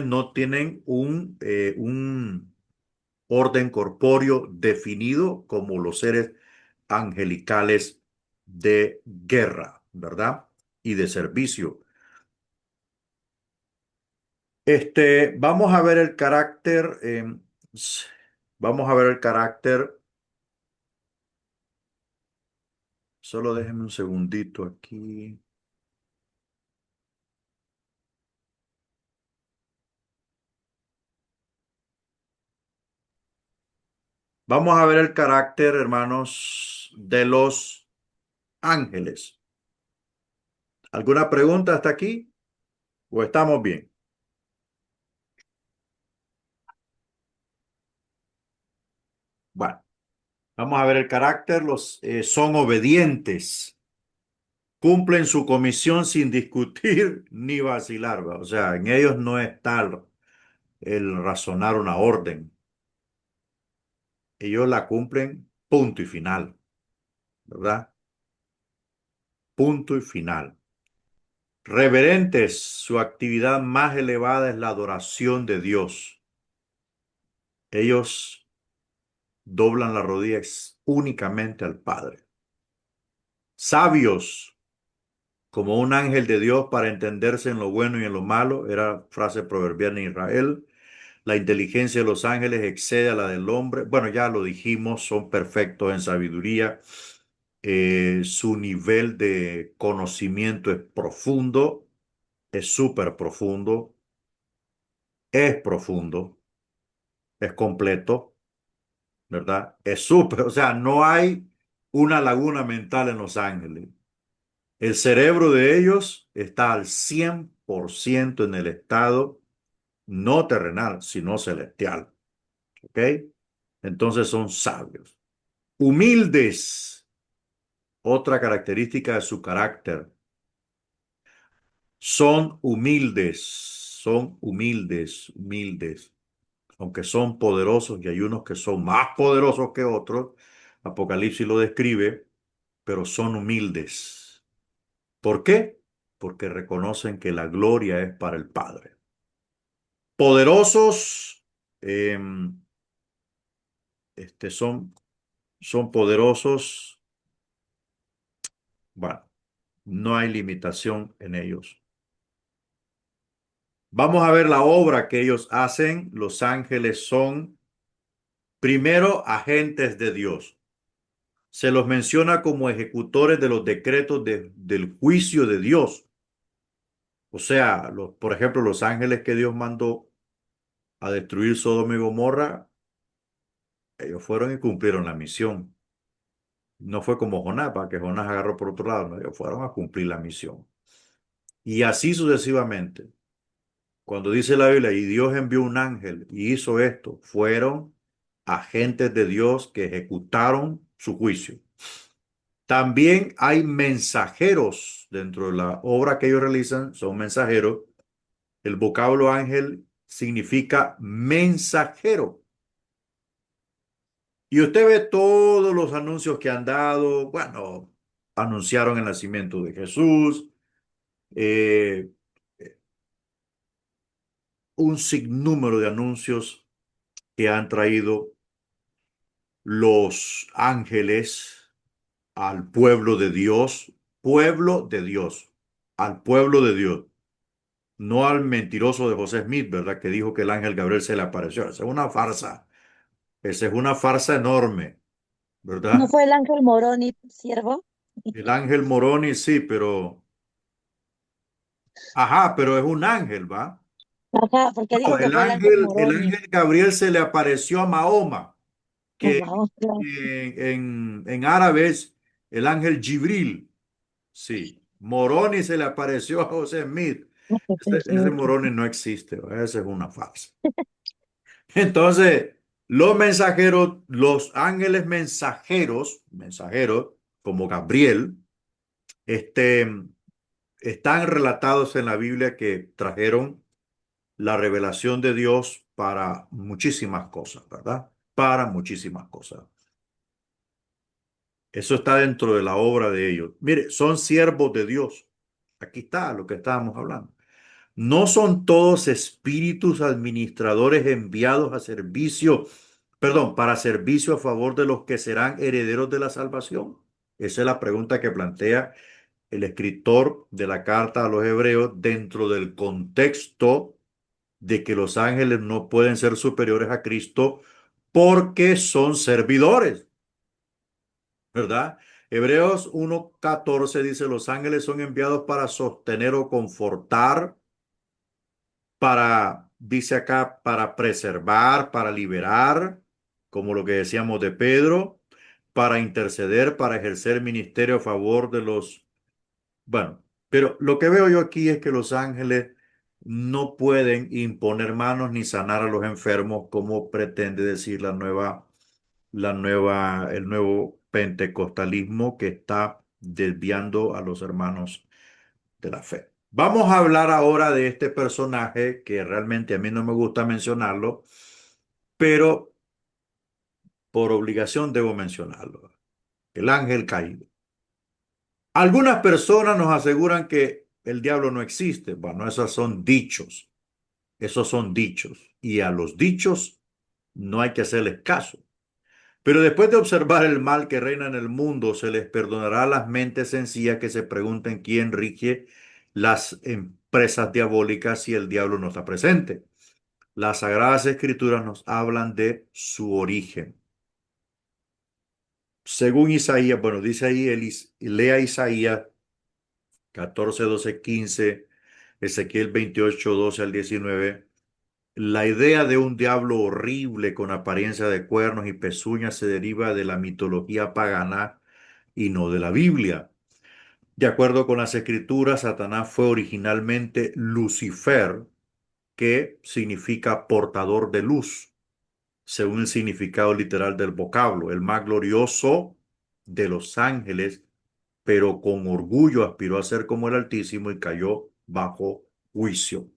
no tienen un orden corpóreo definido como los seres angelicales de guerra, ¿verdad? Y de servicio. Vamos a ver el carácter, vamos a ver el carácter, solo déjenme un segundito aquí. Vamos a ver el carácter, hermanos, de los ángeles. ¿Alguna pregunta hasta aquí? ¿O estamos bien? Bueno, vamos a ver el carácter. Los son obedientes, cumplen su comisión sin discutir ni vacilar, ¿va? O sea, en ellos no está el razonar una orden. Ellos la cumplen, punto y final, ¿verdad? Punto y final. Reverentes, su actividad más elevada es la adoración de Dios. Ellos doblan la rodilla únicamente al Padre. Sabios, como un ángel de Dios para entenderse en lo bueno y en lo malo, era frase proverbial en Israel. La inteligencia de los ángeles excede a la del hombre. Bueno, ya lo dijimos, son perfectos en sabiduría. Su nivel de conocimiento es profundo, es súper profundo, es completo, ¿verdad? Es súper, o sea, no hay una laguna mental en los ángeles. El cerebro de ellos está al 100% en el estado no terrenal, sino celestial. ¿Ok? Entonces son sabios. Humildes, otra característica de su carácter. Humildes. Aunque son poderosos y hay unos que son más poderosos que otros. Apocalipsis lo describe, pero son humildes. ¿Por qué? Porque reconocen que la gloria es para el Padre. Poderosos, em, este, son, son poderosos. Bueno, no hay limitación en ellos. Vamos a ver la obra que ellos hacen. Los ángeles son, primero, agentes de Dios. Se los menciona como ejecutores de los decretos del juicio de Dios. O sea, por ejemplo, los ángeles que Dios mandó a destruir Sodoma y Gomorra, ellos fueron y cumplieron la misión. No fue como Jonás, para que Jonás agarró por otro lado, no, ellos fueron a cumplir la misión. Y así sucesivamente. Cuando dice la Biblia, y Dios envió un ángel y hizo esto, fueron agentes de Dios que ejecutaron su juicio. También hay mensajeros dentro de la obra que ellos realizan, son mensajeros. El vocablo ángel significa mensajero. Y usted ve todos los anuncios que han dado. Bueno, anunciaron el nacimiento de Jesús, eh, un sinnúmero de anuncios que han traído los ángeles al pueblo de Dios, al pueblo de Dios. No al mentiroso de José Smith, ¿verdad? Que dijo que el ángel Gabriel se le apareció. Esa es una farsa. Esa es una farsa enorme, ¿No ¿verdad? fue el ángel Moroni siervo? El ángel Moroni sí, pero... Ajá, pero es un ángel, ¿va? Ajá, porque No, dijo que fue el ángel el Moroni. ángel Gabriel se le apareció a Mahoma, que Ajá, claro. en árabe es el ángel Jibril. Sí, Moroni se le apareció a José Smith. Ese Moroni no existe, ¿va? Esa es una farsa. Entonces, los mensajeros, los ángeles mensajeros, como Gabriel, este, están relatados en la Biblia que trajeron la revelación de Dios para muchísimas cosas, ¿verdad? Para muchísimas cosas. Eso está dentro de la obra de ellos. Mire, son siervos de Dios. Aquí está lo que estábamos hablando. No son todos espíritus administradores enviados a servicio, perdón, para servicio a favor de los que serán herederos de la salvación. Esa es la pregunta que plantea el escritor de la carta a los hebreos dentro del contexto de que los ángeles no pueden ser superiores a Cristo porque son servidores, ¿verdad? Hebreos 1:14 dice, los ángeles son enviados para sostener o confortar, para, dice acá, para preservar, para liberar, como lo que decíamos de Pedro, para interceder, para ejercer ministerio a favor de los, bueno, pero lo que veo yo aquí es que los ángeles no pueden imponer manos ni sanar a los enfermos, como pretende decir el nuevo pentecostalismo que está desviando a los hermanos de la fe. Vamos a hablar ahora de este personaje que realmente a mí no me gusta mencionarlo, pero por obligación debo mencionarlo. El ángel caído. Algunas personas nos aseguran que el diablo no existe. Bueno, esos son dichos. Esos son dichos. Y a los dichos no hay que hacerles caso. Pero después de observar el mal que reina en el mundo, se les perdonará a las mentes sencillas que se pregunten quién rige las empresas diabólicas si el diablo no está presente. Las Sagradas Escrituras nos hablan de su origen. Según Isaías, bueno, dice ahí, lea Isaías 14, 12, 15, Ezequiel 28, 12 al 19. La idea de un diablo horrible con apariencia de cuernos y pezuñas se deriva de la mitología pagana y no de la Biblia. De acuerdo con las escrituras, Satanás fue originalmente Lucifer, que significa portador de luz, según el significado literal del vocablo, el más glorioso de los ángeles, pero con orgullo aspiró a ser como el Altísimo y cayó bajo juicio.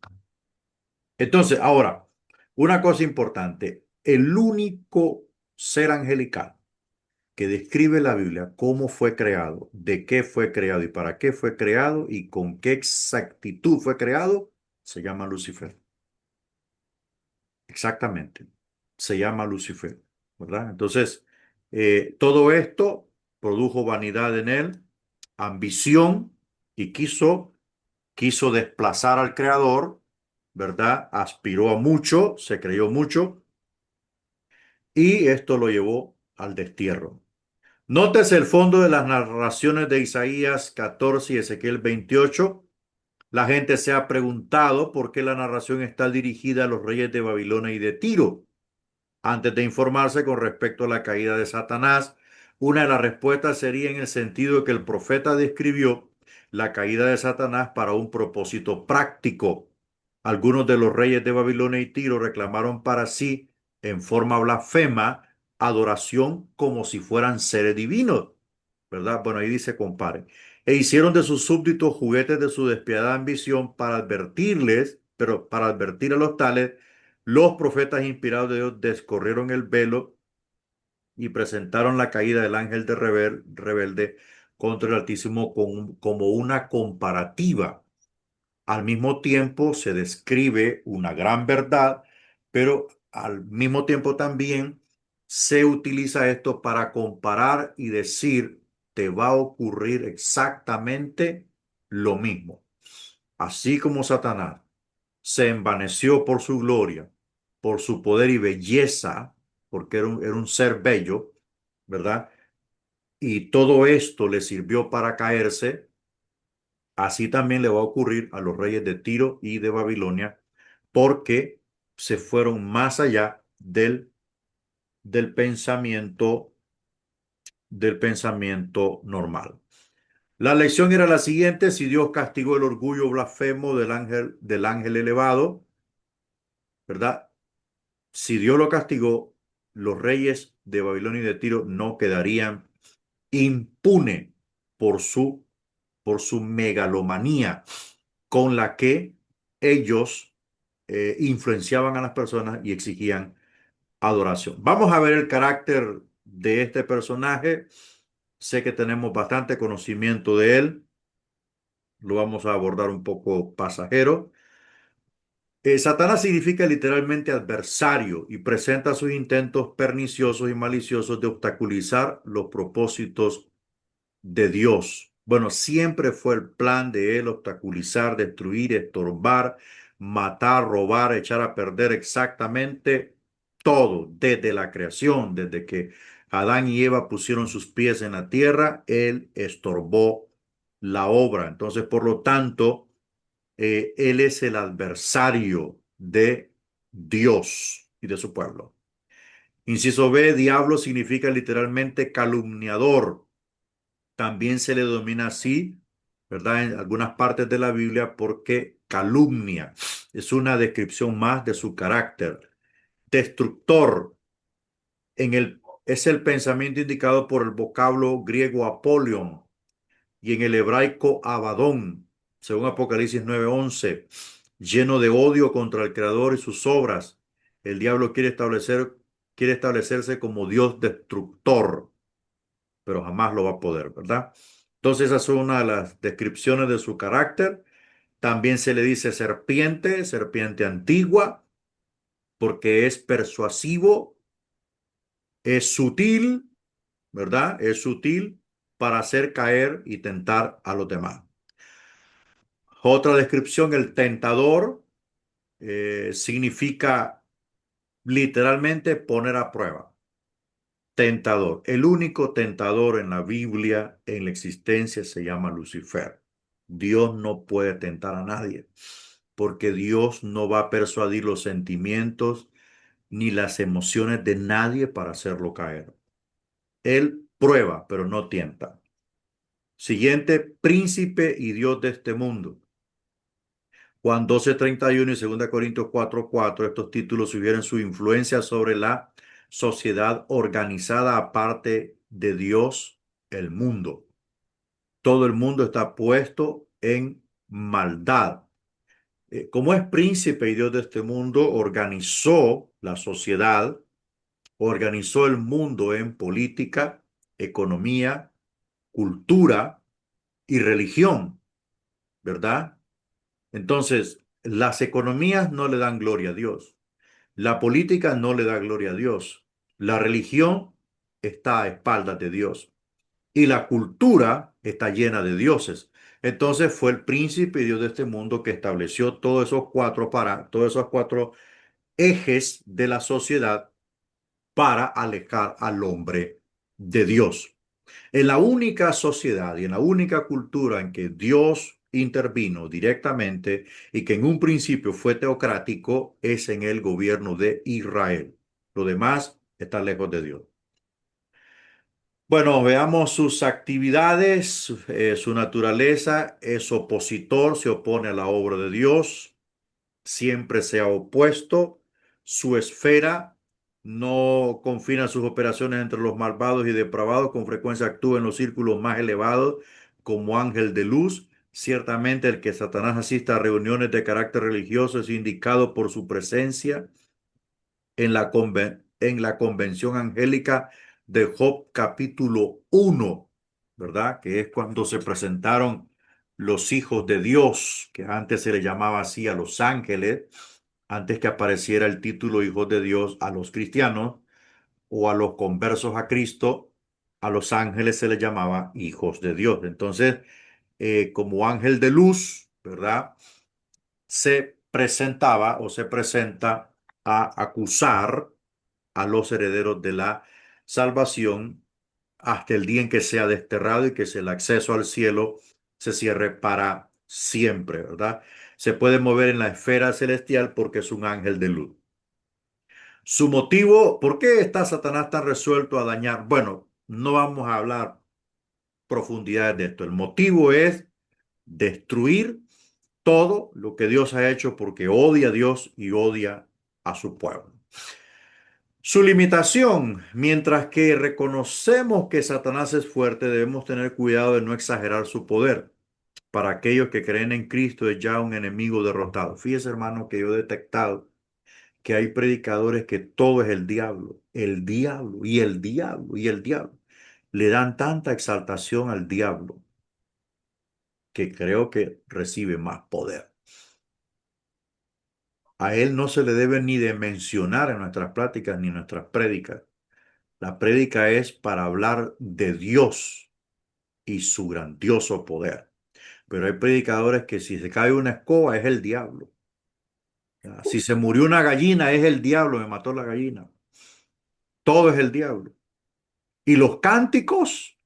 Entonces, ahora, una cosa importante, el único ser angelical que describe la Biblia cómo fue creado, de qué fue creado y para qué fue creado y con qué exactitud fue creado, se llama Lucifer. Exactamente. Se llama Lucifer, ¿verdad? Entonces, todo esto produjo vanidad en él, ambición y quiso desplazar al creador, ¿verdad? Aspiró a mucho, se creyó mucho y esto lo llevó al destierro. Nótese el fondo de las narraciones de Isaías 14 y Ezequiel 28. La gente se ha preguntado por qué la narración está dirigida a los reyes de Babilonia y de Tiro. Antes de informarse con respecto a la caída de Satanás, una de las respuestas sería en el sentido de que el profeta describió la caída de Satanás para un propósito práctico. Algunos de los reyes de Babilonia y Tiro reclamaron para sí, en forma blasfema, adoración como si fueran seres divinos, ¿verdad? Bueno, ahí dice compare. E hicieron de sus súbditos juguetes de su despiadada ambición para advertirles, pero para advertir a los tales, los profetas inspirados de Dios descorrieron el velo y presentaron la caída del ángel de rebelde contra el Altísimo como una comparativa. Al mismo tiempo se describe una gran verdad, pero al mismo tiempo también se utiliza esto para comparar y decir, te va a ocurrir exactamente lo mismo. Así como Satanás se envaneció por su gloria, por su poder y belleza, porque era un ser bello, ¿verdad? Y todo esto le sirvió para caerse. Así también le va a ocurrir a los reyes de Tiro y de Babilonia, porque se fueron más allá del del pensamiento normal. La lección era la siguiente: si Dios castigó el orgullo blasfemo del ángel elevado, ¿verdad? Si Dios lo castigó, los reyes de Babilonia y de Tiro no quedarían impunes por por su megalomanía con la que ellos influenciaban a las personas y exigían adoración. Vamos a ver el carácter de este personaje. Sé que tenemos bastante conocimiento de él. Lo vamos a abordar un poco pasajero. Satanás significa literalmente adversario y presenta sus intentos perniciosos y maliciosos de obstaculizar los propósitos de Dios. Bueno, siempre fue el plan de él obstaculizar, destruir, estorbar, matar, robar, echar a perder exactamente todo, desde la creación, desde que Adán y Eva pusieron sus pies en la tierra, él estorbó la obra. Entonces, por lo tanto, él es el adversario de Dios y de su pueblo. Inciso B, diablo significa literalmente calumniador. También se le domina así, ¿verdad? En algunas partes de la Biblia porque calumnia es una descripción más de su carácter. Destructor es el pensamiento indicado por el vocablo griego apolion y en el hebraico abadón, según Apocalipsis 9:11, lleno de odio contra el Creador y sus obras. El diablo quiere establecerse como Dios destructor, pero jamás lo va a poder, ¿verdad? Entonces, esa es una de las descripciones de su carácter. También se le dice serpiente, serpiente antigua, porque es persuasivo, es sutil, ¿verdad? Es sutil para hacer caer y tentar a los demás. Otra descripción, el tentador, significa literalmente poner a prueba. Tentador. El único tentador en la Biblia, en la existencia, se llama Lucifer. Dios no puede tentar a nadie, porque Dios no va a persuadir los sentimientos ni las emociones de nadie para hacerlo caer. Él prueba, pero no tienta. Siguiente, príncipe y Dios de este mundo. Juan 12:31 y 2 Corintios 4:4, estos títulos sugieren su influencia sobre la sociedad organizada aparte de Dios, el mundo. Todo el mundo está puesto en maldad. Como es príncipe y Dios de este mundo, organizó la sociedad, organizó el mundo en política, economía, cultura y religión, ¿verdad? Entonces, las economías no le dan gloria a Dios. La política no le da gloria a Dios. La religión está a espaldas de Dios. Y la cultura está llena de dioses. Entonces fue el príncipe y Dios de este mundo que estableció todos esos cuatro ejes de la sociedad para alejar al hombre de Dios. En la única sociedad y en la única cultura en que Dios intervino directamente y que en un principio fue teocrático es en el gobierno de Israel. Lo demás está lejos de Dios. Bueno, veamos sus actividades, su naturaleza. Es opositor, se opone a la obra de Dios, siempre se ha opuesto. Su esfera no confina sus operaciones entre los malvados y depravados, con frecuencia actúa en los círculos más elevados como ángel de luz. Ciertamente el que Satanás asista a reuniones de carácter religioso es indicado por su presencia en la convención angélica de Job capítulo 1, ¿verdad? Que es cuando se presentaron los hijos de Dios, que antes se le llamaba así a los ángeles, antes que apareciera el título hijos de Dios a los cristianos o a los conversos a Cristo, a los ángeles se les llamaba hijos de Dios. Entonces, como ángel de luz, ¿verdad? Se presentaba o se presenta a acusar a los herederos de la salvación hasta el día en que sea desterrado y que el acceso al cielo se cierre para siempre, ¿verdad? Se puede mover en la esfera celestial porque es un ángel de luz. Su motivo, ¿por qué está Satanás tan resuelto a dañar? Bueno, no vamos a hablar profundidades de esto. El motivo es destruir todo lo que Dios ha hecho porque odia a Dios y odia a su pueblo. Su limitación, mientras que reconocemos que Satanás es fuerte, debemos tener cuidado de no exagerar su poder. Para aquellos que creen en Cristo es ya un enemigo derrotado. Fíjese, hermano, que yo he detectado que hay predicadores que todo es el diablo y el diablo y el diablo. Le dan tanta exaltación al diablo que creo que recibe más poder. A él no se le debe ni de mencionar en nuestras pláticas ni en nuestras prédicas. La prédica es para hablar de Dios y su grandioso poder. Pero hay predicadores que si se cae una escoba es el diablo. ¿Ya? Si se murió una gallina es el diablo, me mató la gallina. Todo es el diablo. Y los cánticos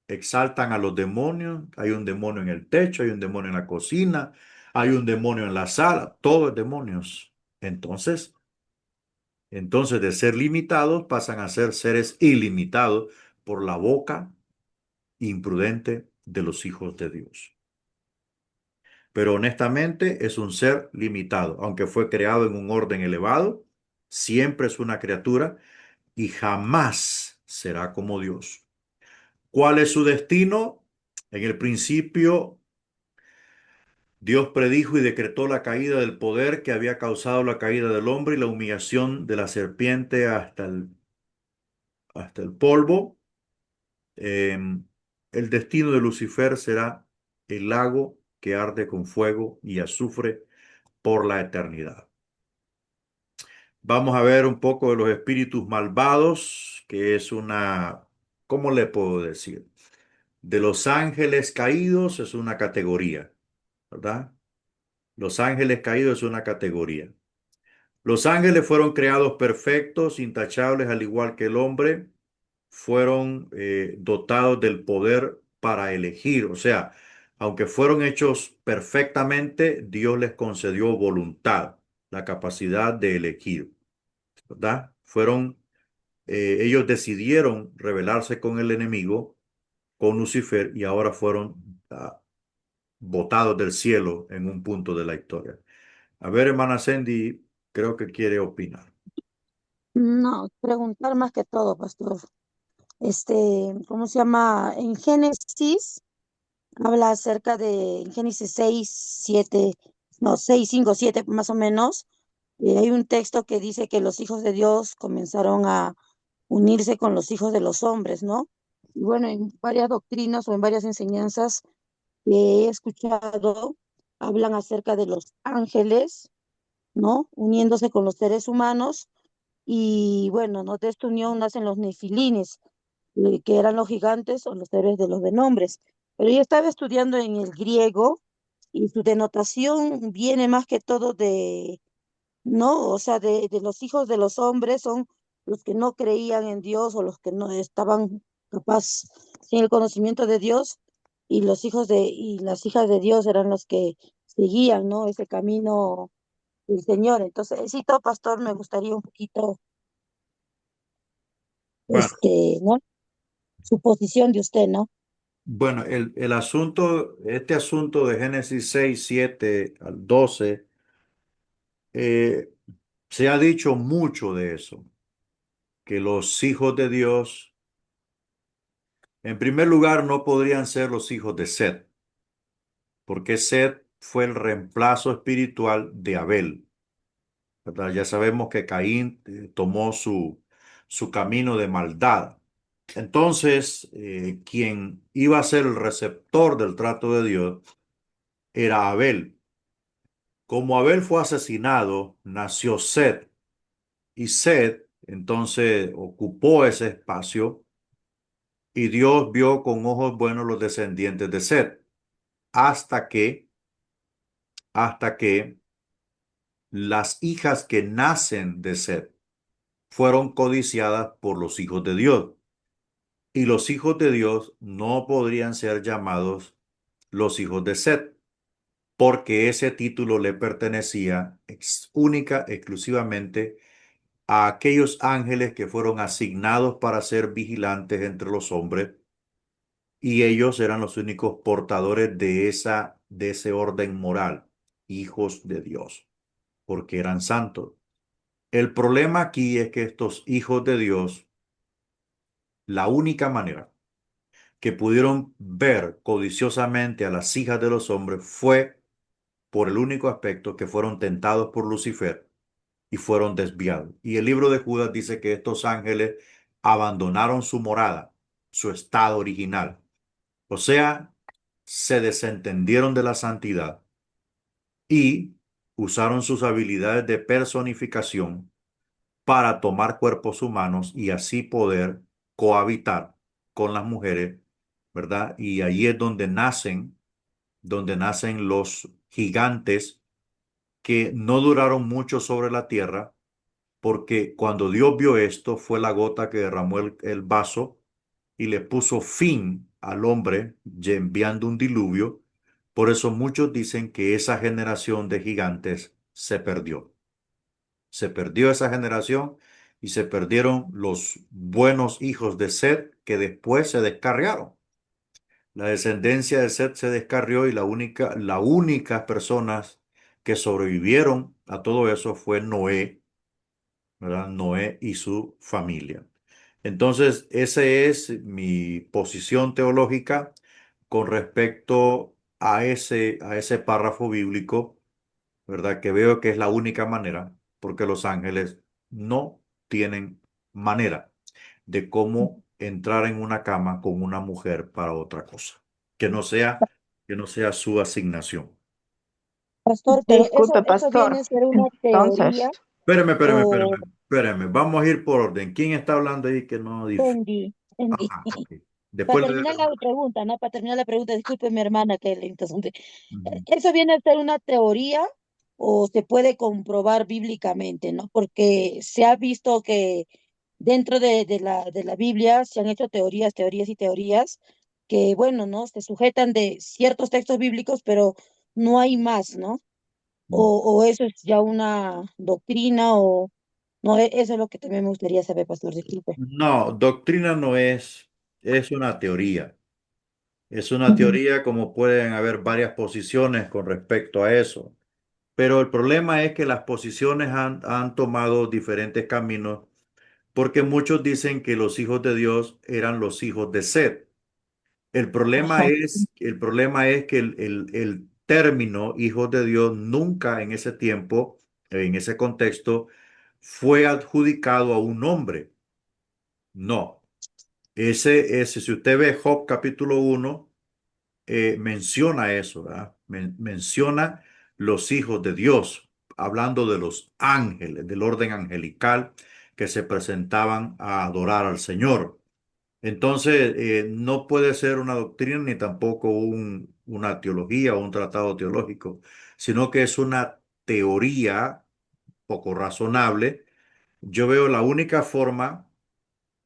exaltan a los demonios. Hay un demonio en el techo, hay un demonio en la cocina, hay un demonio en la sala. Todo es demonios. Entonces de ser limitados pasan a ser seres ilimitados por la boca imprudente de los hijos de Dios. Pero honestamente es un ser limitado, aunque fue creado en un orden elevado, siempre es una criatura y jamás será como Dios. ¿Cuál es su destino? En el principio, Dios predijo y decretó la caída del poder que había causado la caída del hombre y la humillación de la serpiente hasta el polvo. El destino de Lucifer será el lago que arde con fuego y azufre por la eternidad. Vamos a ver un poco de los espíritus malvados, que es una, ¿cómo le puedo decir? De los ángeles caídos es una categoría, ¿verdad? Los ángeles caídos es una categoría. Los ángeles fueron creados perfectos, intachables, al igual que el hombre, fueron dotados del poder para elegir. O sea, aunque fueron hechos perfectamente, Dios les concedió voluntad, la capacidad de elegir, ¿verdad? Ellos decidieron rebelarse con el enemigo, con Lucifer, y ahora fueron botados del cielo en un punto de la historia. A ver, hermana Sandy, creo que quiere opinar. No, preguntar más que todo, pastor. ¿Cómo se llama? En Génesis habla acerca de en Génesis 6 7 no, 6 5 7 más o menos. Hay un texto que dice que los hijos de Dios comenzaron a unirse con los hijos de los hombres, ¿no? Y bueno, en varias doctrinas o en varias enseñanzas que he escuchado, hablan acerca de los ángeles, ¿no? Uniéndose con los seres humanos. Y bueno, ¿no? De esta unión nacen los nefilines, que eran los gigantes o los héroes de los de nombres. Pero yo estaba estudiando en el griego y su denotación viene más que todo de, ¿no? O sea, de los hijos de los hombres son los que no creían en Dios o los que no estaban capaz sin el conocimiento de Dios, y los hijos y las hijas de Dios eran los que seguían, ¿no? Ese camino del Señor. Entonces, sí, todo pastor, me gustaría un poquito, Bueno, ¿no? su posición de usted, ¿no? Bueno, el asunto, este asunto de Génesis 6 7 al 12, eh, se ha dicho mucho de eso, que los hijos de Dios, en primer lugar, no podrían ser los hijos de Set, porque Set fue el reemplazo espiritual de Abel, ¿verdad? Ya sabemos que Caín tomó su camino de maldad. Entonces, quien iba a ser el receptor del trato de Dios era Abel. Como Abel fue asesinado, nació Set, y Set entonces ocupó ese espacio, y Dios vio con ojos buenos los descendientes de Set, hasta que, hasta que las hijas que nacen de Set fueron codiciadas por los hijos de Dios. Y los hijos de Dios no podrían ser llamados los hijos de Set, porque ese título le pertenecía única, exclusivamente a aquellos ángeles que fueron asignados para ser vigilantes entre los hombres, y ellos eran los únicos portadores de ese orden moral, hijos de Dios, porque eran santos. El problema aquí es que estos hijos de Dios, la única manera que pudieron ver codiciosamente a las hijas de los hombres fue por el único aspecto que fueron tentados por Lucifer y fueron desviados. Y el libro de Judas dice que estos ángeles abandonaron su morada, su estado original. O sea, se desentendieron de la santidad y usaron sus habilidades de personificación para tomar cuerpos humanos y así poder cohabitar con las mujeres, ¿verdad? Y ahí es donde nacen los gigantes que no duraron mucho sobre la tierra, porque cuando Dios vio esto fue la gota que derramó el vaso y le puso fin al hombre, ya enviando un diluvio. Por eso muchos dicen que esa generación de gigantes se perdió. Se perdió esa generación y se perdieron los buenos hijos de Set que después se descarriaron. La descendencia de Set se descarrió y las únicas personas que sobrevivieron a todo eso fue Noé, ¿verdad? Noé y su familia. Entonces, esa es mi posición teológica con respecto a ese párrafo bíblico, ¿verdad? Que veo que es la única manera, porque los ángeles no tienen manera de cómo entrar en una cama con una mujer para otra cosa, que no sea, que no sea su asignación. Pastor, pero Disculpe, eso pastor. viene a ser una Entonces, teoría Espérame, o espérame. Vamos a ir por orden. ¿Quién está hablando ahí que no dice? entendí. Ajá, ok. Para Después le... terminar la pregunta, ¿no? Para terminar la pregunta, disculpe mi hermana que le interrumpe. Ujú. ¿Eso viene a ser una teoría o se puede comprobar bíblicamente, ¿no? Porque se ha visto que dentro de la Biblia se han hecho teorías, teorías y teorías que, bueno, ¿no? Se sujetan de ciertos textos bíblicos, pero no hay más, ¿no? O eso es ya una doctrina o no, eso es lo que también me gustaría saber, pastor, disculpe. No, doctrina no es, es una teoría. Es una Ujú. teoría como pueden haber varias posiciones con respecto a eso. Pero el problema es que las posiciones han tomado diferentes caminos porque muchos dicen que los hijos de Dios eran los hijos de Set. Ajá. El problema es que el término hijos de Dios nunca en ese tiempo, en ese contexto, fue adjudicado a un hombre. No. Ese, si usted ve Job capítulo 1, menciona eso, ¿verdad? Menciona los hijos de Dios, hablando de los ángeles, del orden angelical que se presentaban a adorar al Señor. Entonces, no puede ser una doctrina ni tampoco una teología o un tratado teológico, sino que es una teoría poco razonable. Yo veo la única forma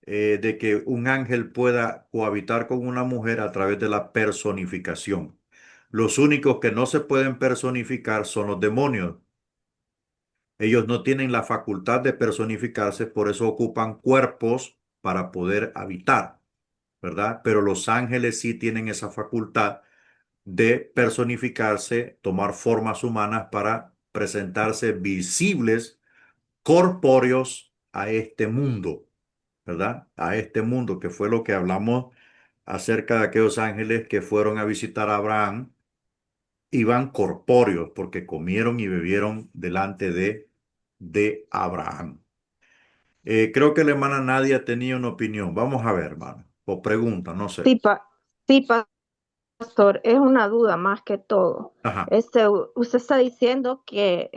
de que un ángel pueda cohabitar con una mujer a través de la personificación. Los únicos que no se pueden personificar son los demonios. Ellos no tienen la facultad de personificarse, por eso ocupan cuerpos para poder habitar, ¿verdad? Pero los ángeles sí tienen esa facultad de personificarse, tomar formas humanas para presentarse visibles, corpóreos a este mundo, ¿verdad? A este mundo, que fue lo que hablamos acerca de aquellos ángeles que fueron a visitar a Abraham, iban corpóreos porque comieron y bebieron delante de Abraham. Creo que la hermana Nadia tenía una opinión. Vamos a ver, hermano. O pregunta, no sé. Sí, sí, pastor, es una duda más que todo. Ajá. Usted está diciendo que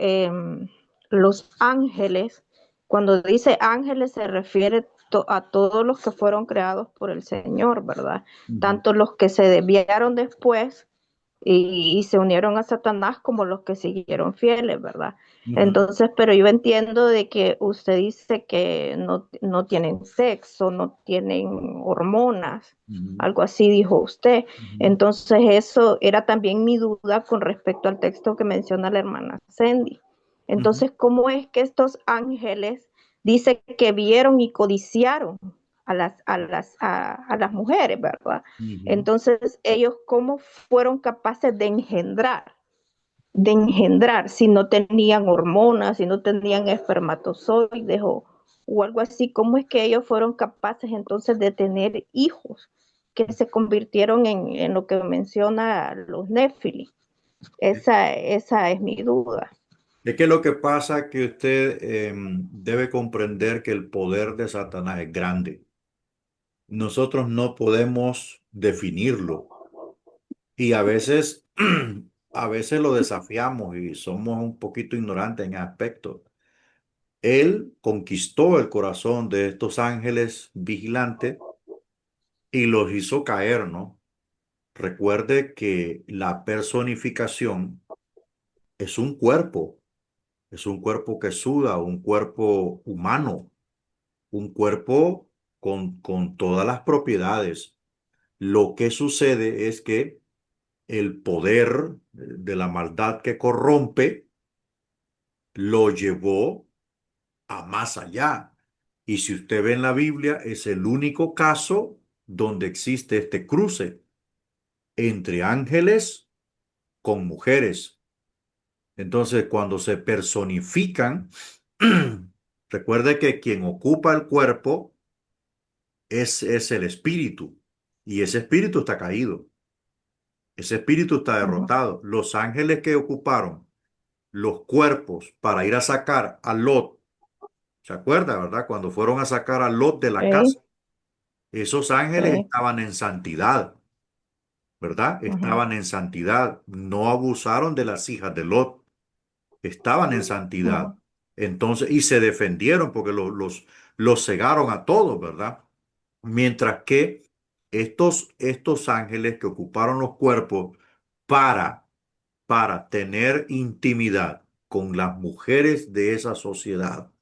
los ángeles, cuando dice ángeles se refiere a todos los que fueron creados por el Señor, ¿verdad? Ujú, Tanto los que se desviaron después y se unieron a Satanás como los que siguieron fieles, ¿verdad? ujú, Entonces, pero yo entiendo de que usted dice que no tienen sexo, no tienen hormonas, ujú, algo así dijo usted. ujú, Entonces, eso era también mi duda con respecto al texto que menciona la hermana Sandy. ujú, Entonces, ¿cómo es que estos ángeles dice que vieron y codiciaron a las mujeres, ¿verdad? ujú. Entonces, ellos cómo fueron capaces de engendrar si no tenían hormonas, si no tenían espermatozoides o algo así, cómo es que ellos fueron capaces entonces de tener hijos que se convirtieron en lo que menciona los Néfili. Esa es mi duda. Es que lo que pasa es que usted debe comprender que el poder de Satanás es grande. Nosotros no podemos definirlo y a veces, a veces lo desafiamos y somos un poquito ignorantes en aspecto. Él conquistó el corazón de estos ángeles vigilantes y los hizo caer, ¿no? Recuerde que la personificación es un cuerpo que suda, un cuerpo humano, un cuerpo con todas las propiedades. Lo que sucede es que el poder de la maldad que corrompe lo llevó a más allá. Y si usted ve en la Biblia, es el único caso donde existe este cruce entre ángeles con mujeres. Entonces, cuando se personifican, recuerde que quien ocupa el cuerpo es el espíritu y ese espíritu está caído, ese espíritu está Uh -huh. derrotado. Los ángeles que ocuparon los cuerpos para ir a sacar a Lot, ¿se acuerda, verdad? Cuando fueron a sacar a Lot de la Sí, casa, esos ángeles sí, estaban en santidad, ¿verdad? uh -huh, Estaban en santidad, no abusaron de las hijas de Lot, estaban en uh santidad. -huh. Entonces, y se defendieron porque los cegaron a todos, ¿verdad? Mientras que estos ángeles que ocuparon los cuerpos para, para tener intimidad con las mujeres de esa sociedad,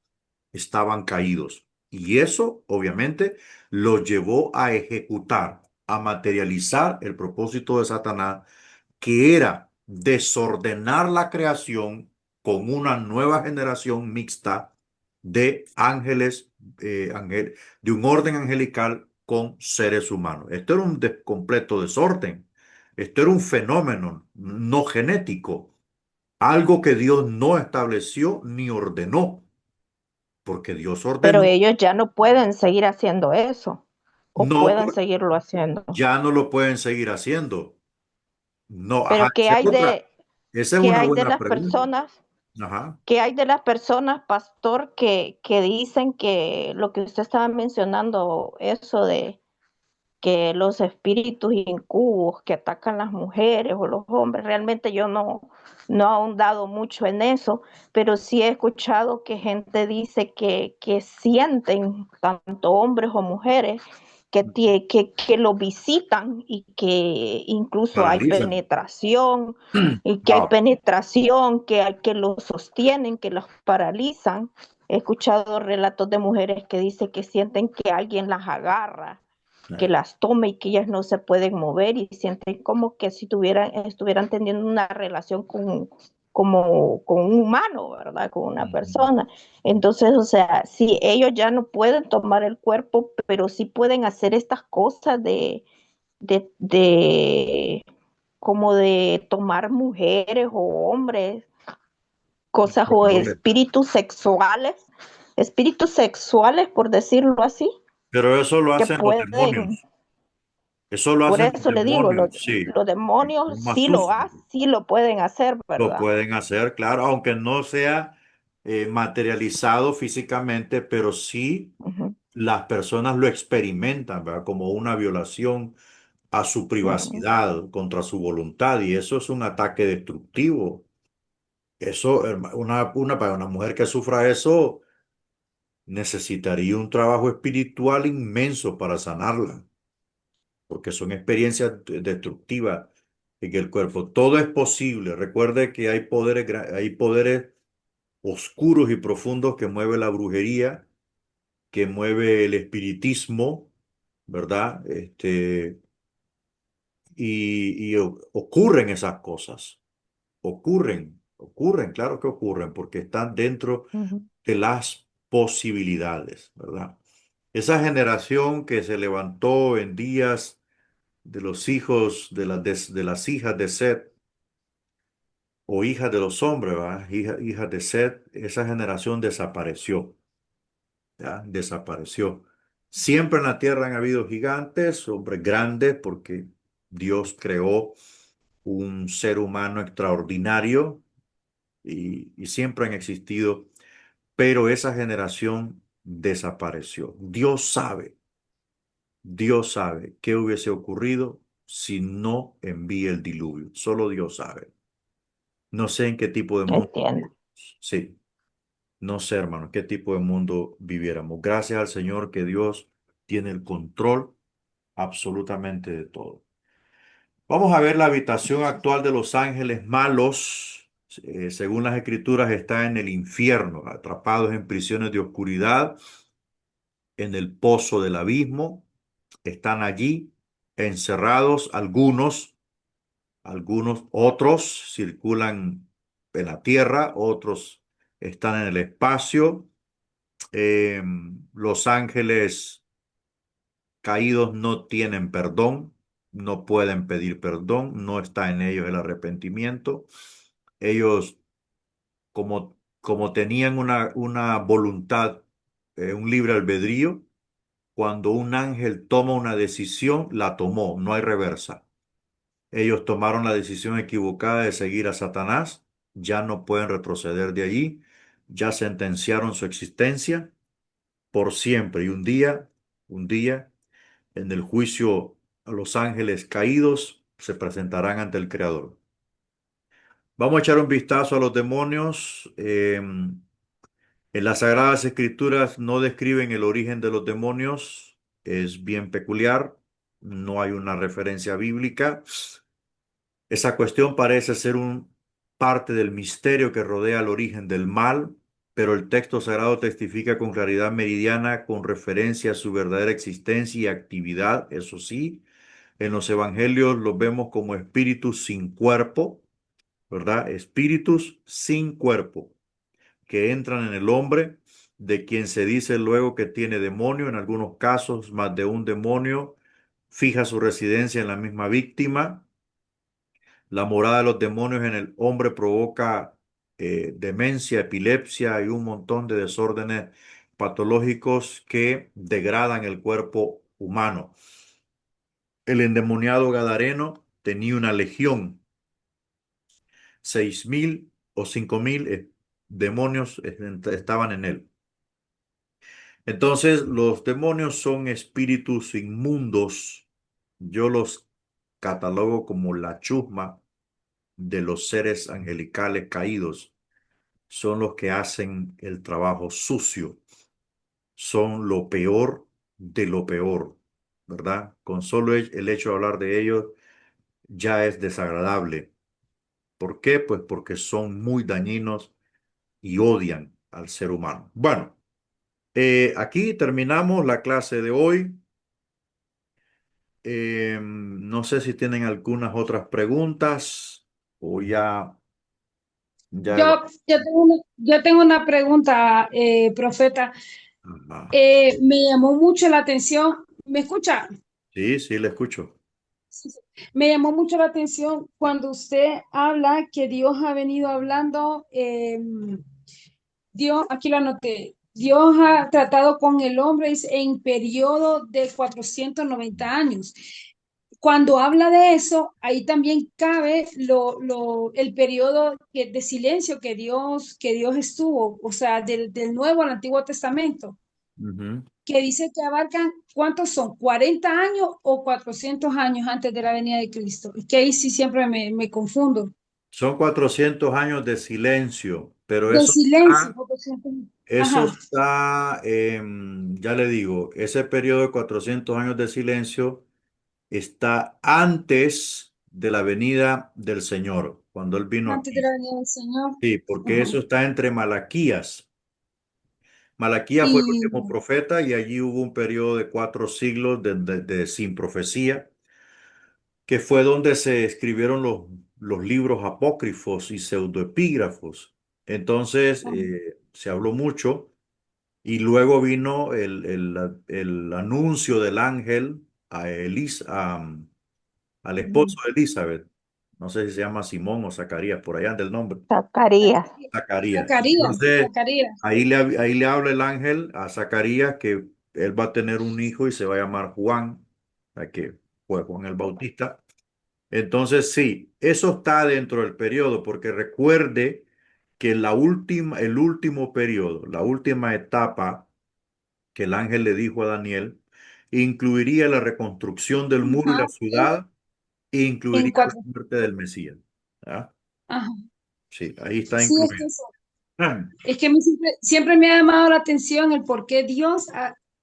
estaban caídos. Y eso, obviamente, los llevó a ejecutar, a materializar el propósito de Satanás, que era desordenar la creación con una nueva generación mixta de ángeles, de un orden angelical con seres humanos. Esto era un completo desorden. Esto era un fenómeno no genético, algo que Dios no estableció ni ordenó, porque Dios Pero ordenó, ellos ya no pueden seguir haciendo eso o no, pueden seguirlo haciendo. ya no lo pueden seguir haciendo. No, ajá, Pero esa es qué una hay de buena las pregunta. personas, Ajá. qué hay de las personas, pastor, que dicen que lo que usted estaba mencionando, eso de que los espíritus incubos que atacan las mujeres o los hombres, realmente yo no he ahondado mucho en eso, pero sí he escuchado que gente dice que sienten, tanto hombres o mujeres, que lo visitan y que incluso hay Paralizan. penetración y que hay Wow. penetración, que los sostienen, que los paralizan. He escuchado relatos de mujeres que dicen que sienten que alguien las agarra, que Eh, las tome y que ellas no se pueden mover y sienten como que si estuvieran teniendo una relación con un humano, ¿verdad? Con una Ujú. persona. Entonces, o sea, sí, ellos ya no pueden tomar el cuerpo, pero sí pueden hacer estas cosas de como de tomar mujeres o hombres, cosas o espíritus sexuales, por decirlo así, Pero eso lo que hacen los pueden, demonios. Eso lo por hacen los eso le digo, demonios, sí. los demonios Son más sucios. sí lo pueden hacer, Lo ¿verdad? pueden hacer, claro, aunque no sea materializado físicamente, pero sí Ujú, las personas lo experimentan, ¿verdad? Como una violación a su ujú, privacidad contra su voluntad, y eso es un ataque destructivo. Eso, para una mujer que sufra eso, necesitaría un trabajo espiritual inmenso para sanarla, porque son experiencias destructivas en el cuerpo. Todo es posible. Recuerde que hay poderes oscuros y profundos que mueve la brujería, que mueve el espiritismo, ¿verdad? Ocurren esas cosas. Ocurren, claro que ocurren, porque están dentro ujú. de las posibilidades, ¿verdad? Esa generación que se levantó en días de los hijos, de las hijas de Set, o hijas de los hombres, ¿verdad? Hijas de Set, esa generación desapareció, ¿ya? Desapareció. Siempre en la tierra han habido gigantes, hombres grandes, porque Dios creó un ser humano extraordinario y siempre han existido, pero esa generación desapareció. Dios sabe qué hubiese ocurrido si no envía el diluvio. Solo Dios sabe. No sé en qué tipo de mundo Entiendo. viviéramos. Sí, no sé, hermano, qué tipo de mundo viviéramos. Gracias al Señor que Dios tiene el control absolutamente de todo. Vamos a ver la habitación actual de los ángeles malos. Según las escrituras, está en el infierno, atrapados en prisiones de oscuridad, en el pozo del abismo. Están allí encerrados algunos, otros circulan en la tierra, otros están en el espacio. Eh, los ángeles caídos no tienen perdón, no pueden pedir perdón, no está en ellos el arrepentimiento. Ellos, como tenían una voluntad, un libre albedrío, cuando un ángel toma una decisión, la tomó, no hay reversa. Ellos tomaron la decisión equivocada de seguir a Satanás, ya no pueden retroceder de allí, ya sentenciaron su existencia por siempre. Y un día, en el juicio a los ángeles caídos, se presentarán ante el Creador. Vamos a echar un vistazo a los demonios. En las Sagradas Escrituras no describen el origen de los demonios. Es bien peculiar. No hay una referencia bíblica. Esa cuestión parece ser un parte del misterio que rodea el origen del mal, pero el texto sagrado testifica con claridad meridiana con referencia a su verdadera existencia y actividad. Eso sí, en los evangelios los vemos como espíritus sin cuerpo, ¿verdad? Espíritus sin cuerpo que entran en el hombre, de quien se dice luego que tiene demonio. En algunos casos, más de un demonio fija su residencia en la misma víctima. La morada de los demonios en el hombre provoca demencia, epilepsia y un montón de desórdenes patológicos que degradan el cuerpo humano. El endemoniado Gadareno tenía una legión, 6.000 o 5.000 demonios estaban en él. Entonces, los demonios son espíritus inmundos. Yo los catalogo como la chusma de los seres angelicales caídos. Son los que hacen el trabajo sucio. Son lo peor de lo peor, ¿verdad? Con solo el hecho de hablar de ellos ya es desagradable. ¿Por qué? Pues porque son muy dañinos y odian al ser humano. Bueno, aquí terminamos la clase de hoy. No sé si tienen algunas otras preguntas o ya Ya, Yo tengo una pregunta, profeta. ajá. Me llamó mucho la atención. ¿Me escucha? Sí, sí, le escucho. Sí, sí. Me llamó mucho la atención cuando usted habla que Dios ha venido hablando, Dios, aquí lo anoté, Dios ha tratado con el hombre en periodo de 490 años. Cuando habla de eso, ahí también cabe el periodo de silencio que Dios estuvo, o sea, del Nuevo al Antiguo Testamento, Ujú. que dice que abarcan, ¿cuántos son? ¿40 años o 400 años antes de la venida de Cristo? Es que ahí sí siempre me confundo. Son 400 años de silencio, pero De silencio, 400. eso Ajá, está, ya le digo, ese periodo de 400 años de silencio está antes de la venida del Señor, cuando Él vino antes de aquí. la venida del Señor. Sí, porque Ajá. eso está entre Malaquías. Malaquías fue el Y, último profeta y allí hubo un periodo de 4 siglos sin profecía, que fue donde se escribieron los libros apócrifos y pseudoepígrafos. Entonces, se habló mucho y luego vino el anuncio del ángel al esposo de Elizabeth. No sé si se llama Simón o Zacarías, por allá anda el nombre. Zacarías. Zacarías. Zacarías, Entonces, Zacarías. ahí le habla el ángel a Zacarías que él va a tener un hijo y se va a llamar Juan, o sea, que fue Juan el Bautista. Entonces, sí, eso está dentro del periodo, porque recuerde que el último periodo, la última etapa que el ángel le dijo a Daniel, incluiría la reconstrucción del muro y Ajá, la ciudad, e en incluiría la cuatro. muerte del Mesías. ¿Ah? Ajá. Sí, ahí está Sí, incluido. es que a mí siempre me ha llamado la atención el por qué Dios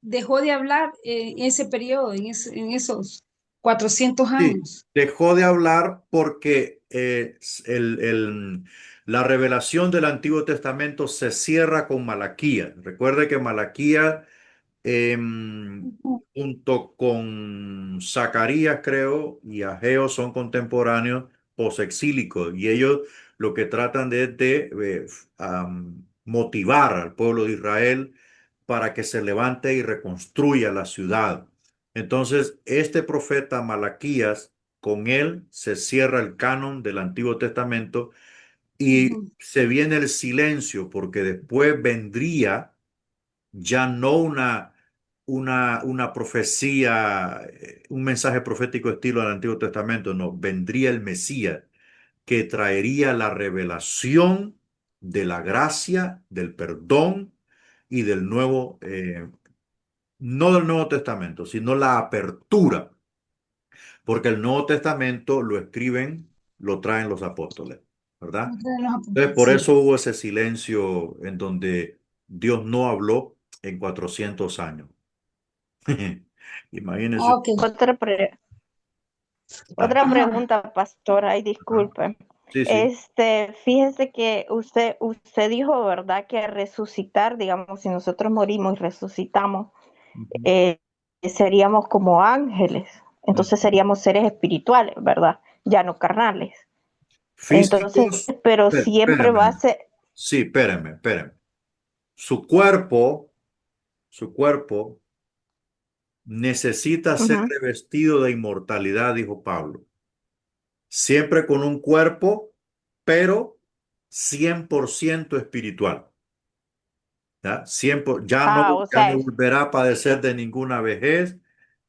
dejó de hablar en ese periodo, en esos 400 Sí, años. dejó de hablar porque la revelación del Antiguo Testamento se cierra con Malaquías. Recuerde que Malaquías, Ujú, junto con Zacarías, creo, y Ageo son contemporáneos posexílicos, y ellos lo que tratan de motivar al pueblo de Israel para que se levante y reconstruya la ciudad. Entonces, este profeta Malaquías, con él se cierra el canon del Antiguo Testamento y ujú, se viene el silencio, porque después vendría ya no una profecía, un mensaje profético estilo del Antiguo Testamento, no, vendría el Mesías, que traería la revelación de la gracia, del perdón y del no del Nuevo Testamento, sino la apertura, porque el Nuevo Testamento lo escriben, lo traen los apóstoles, ¿verdad? otra de los Entonces, apuntes, por sí. eso hubo ese silencio en donde Dios no habló en 400 años. Imagínense. Ah, ok. Otra Ajá. pregunta, pastor, ay, Ajá. disculpe. Sí, sí. Fíjese que usted dijo, ¿verdad? Que resucitar, digamos, si nosotros morimos y resucitamos, Ujú. eh, seríamos como ángeles. Entonces Ujú. seríamos seres espirituales, ¿verdad? Ya no carnales. Entonces, Físicos, pero siempre va a espérame. ser, Sí, espérame. Su cuerpo, su cuerpo necesita ser ujú. revestido de inmortalidad, dijo Pablo. Siempre con un cuerpo, pero 100% espiritual. ¿Ya? Siempre, O ya sea, no volverá a padecer de ninguna vejez.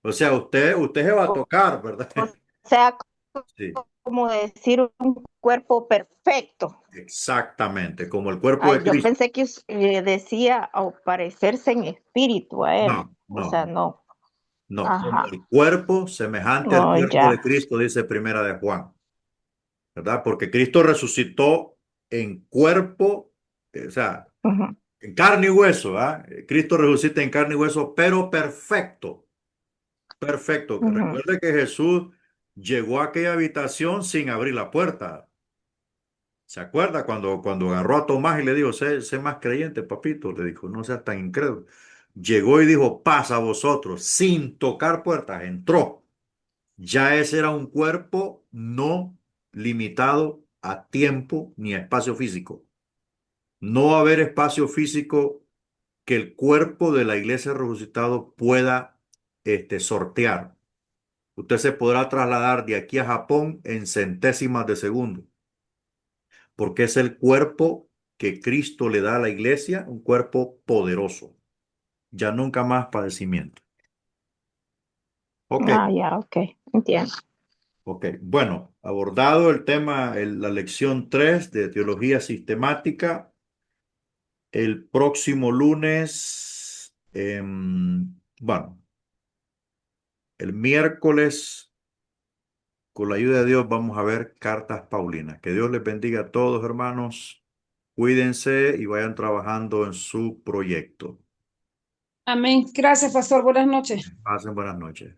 O sea, usted se va a o, tocar, ¿verdad? o sea, Sí, como decir un cuerpo perfecto. exactamente, como el cuerpo de Ay, yo Cristo. pensé que decía o parecerse en espíritu a él. No, O no, sea, no. no, como Ajá. el cuerpo semejante al No, cuerpo de ya. Cristo, dice Primera de Juan, ¿verdad? Porque Cristo resucitó en cuerpo, o sea, Ujú, en carne y hueso, ¿ah? Cristo resucita en carne y hueso, pero perfecto, perfecto. ujú. Recuerde que Jesús llegó a aquella habitación sin abrir la puerta. ¿Se acuerda cuando agarró a Tomás y le dijo, sé más creyente, papito? Le dijo, no seas tan incrédulo. Llegó y dijo, pasa a vosotros, sin tocar puertas, entró. Ya ese era un cuerpo no limitado a tiempo ni a espacio físico. No va a haber espacio físico que el cuerpo de la iglesia resucitado pueda sortear. Usted se podrá trasladar de aquí a Japón en centésimas de segundo, porque es el cuerpo que Cristo le da a la iglesia, un cuerpo poderoso. Ya nunca más padecimiento. Ok, Ah, ya, ok, entiendo. ok. Bueno, abordado el tema, la lección 3 de teología sistemática, el próximo lunes, bueno, el miércoles, con la ayuda de Dios, vamos a ver cartas Paulinas. Que Dios les bendiga a todos, hermanos. Cuídense y vayan trabajando en su proyecto. Amén. Gracias, pastor. Buenas noches. Pasen buenas noches.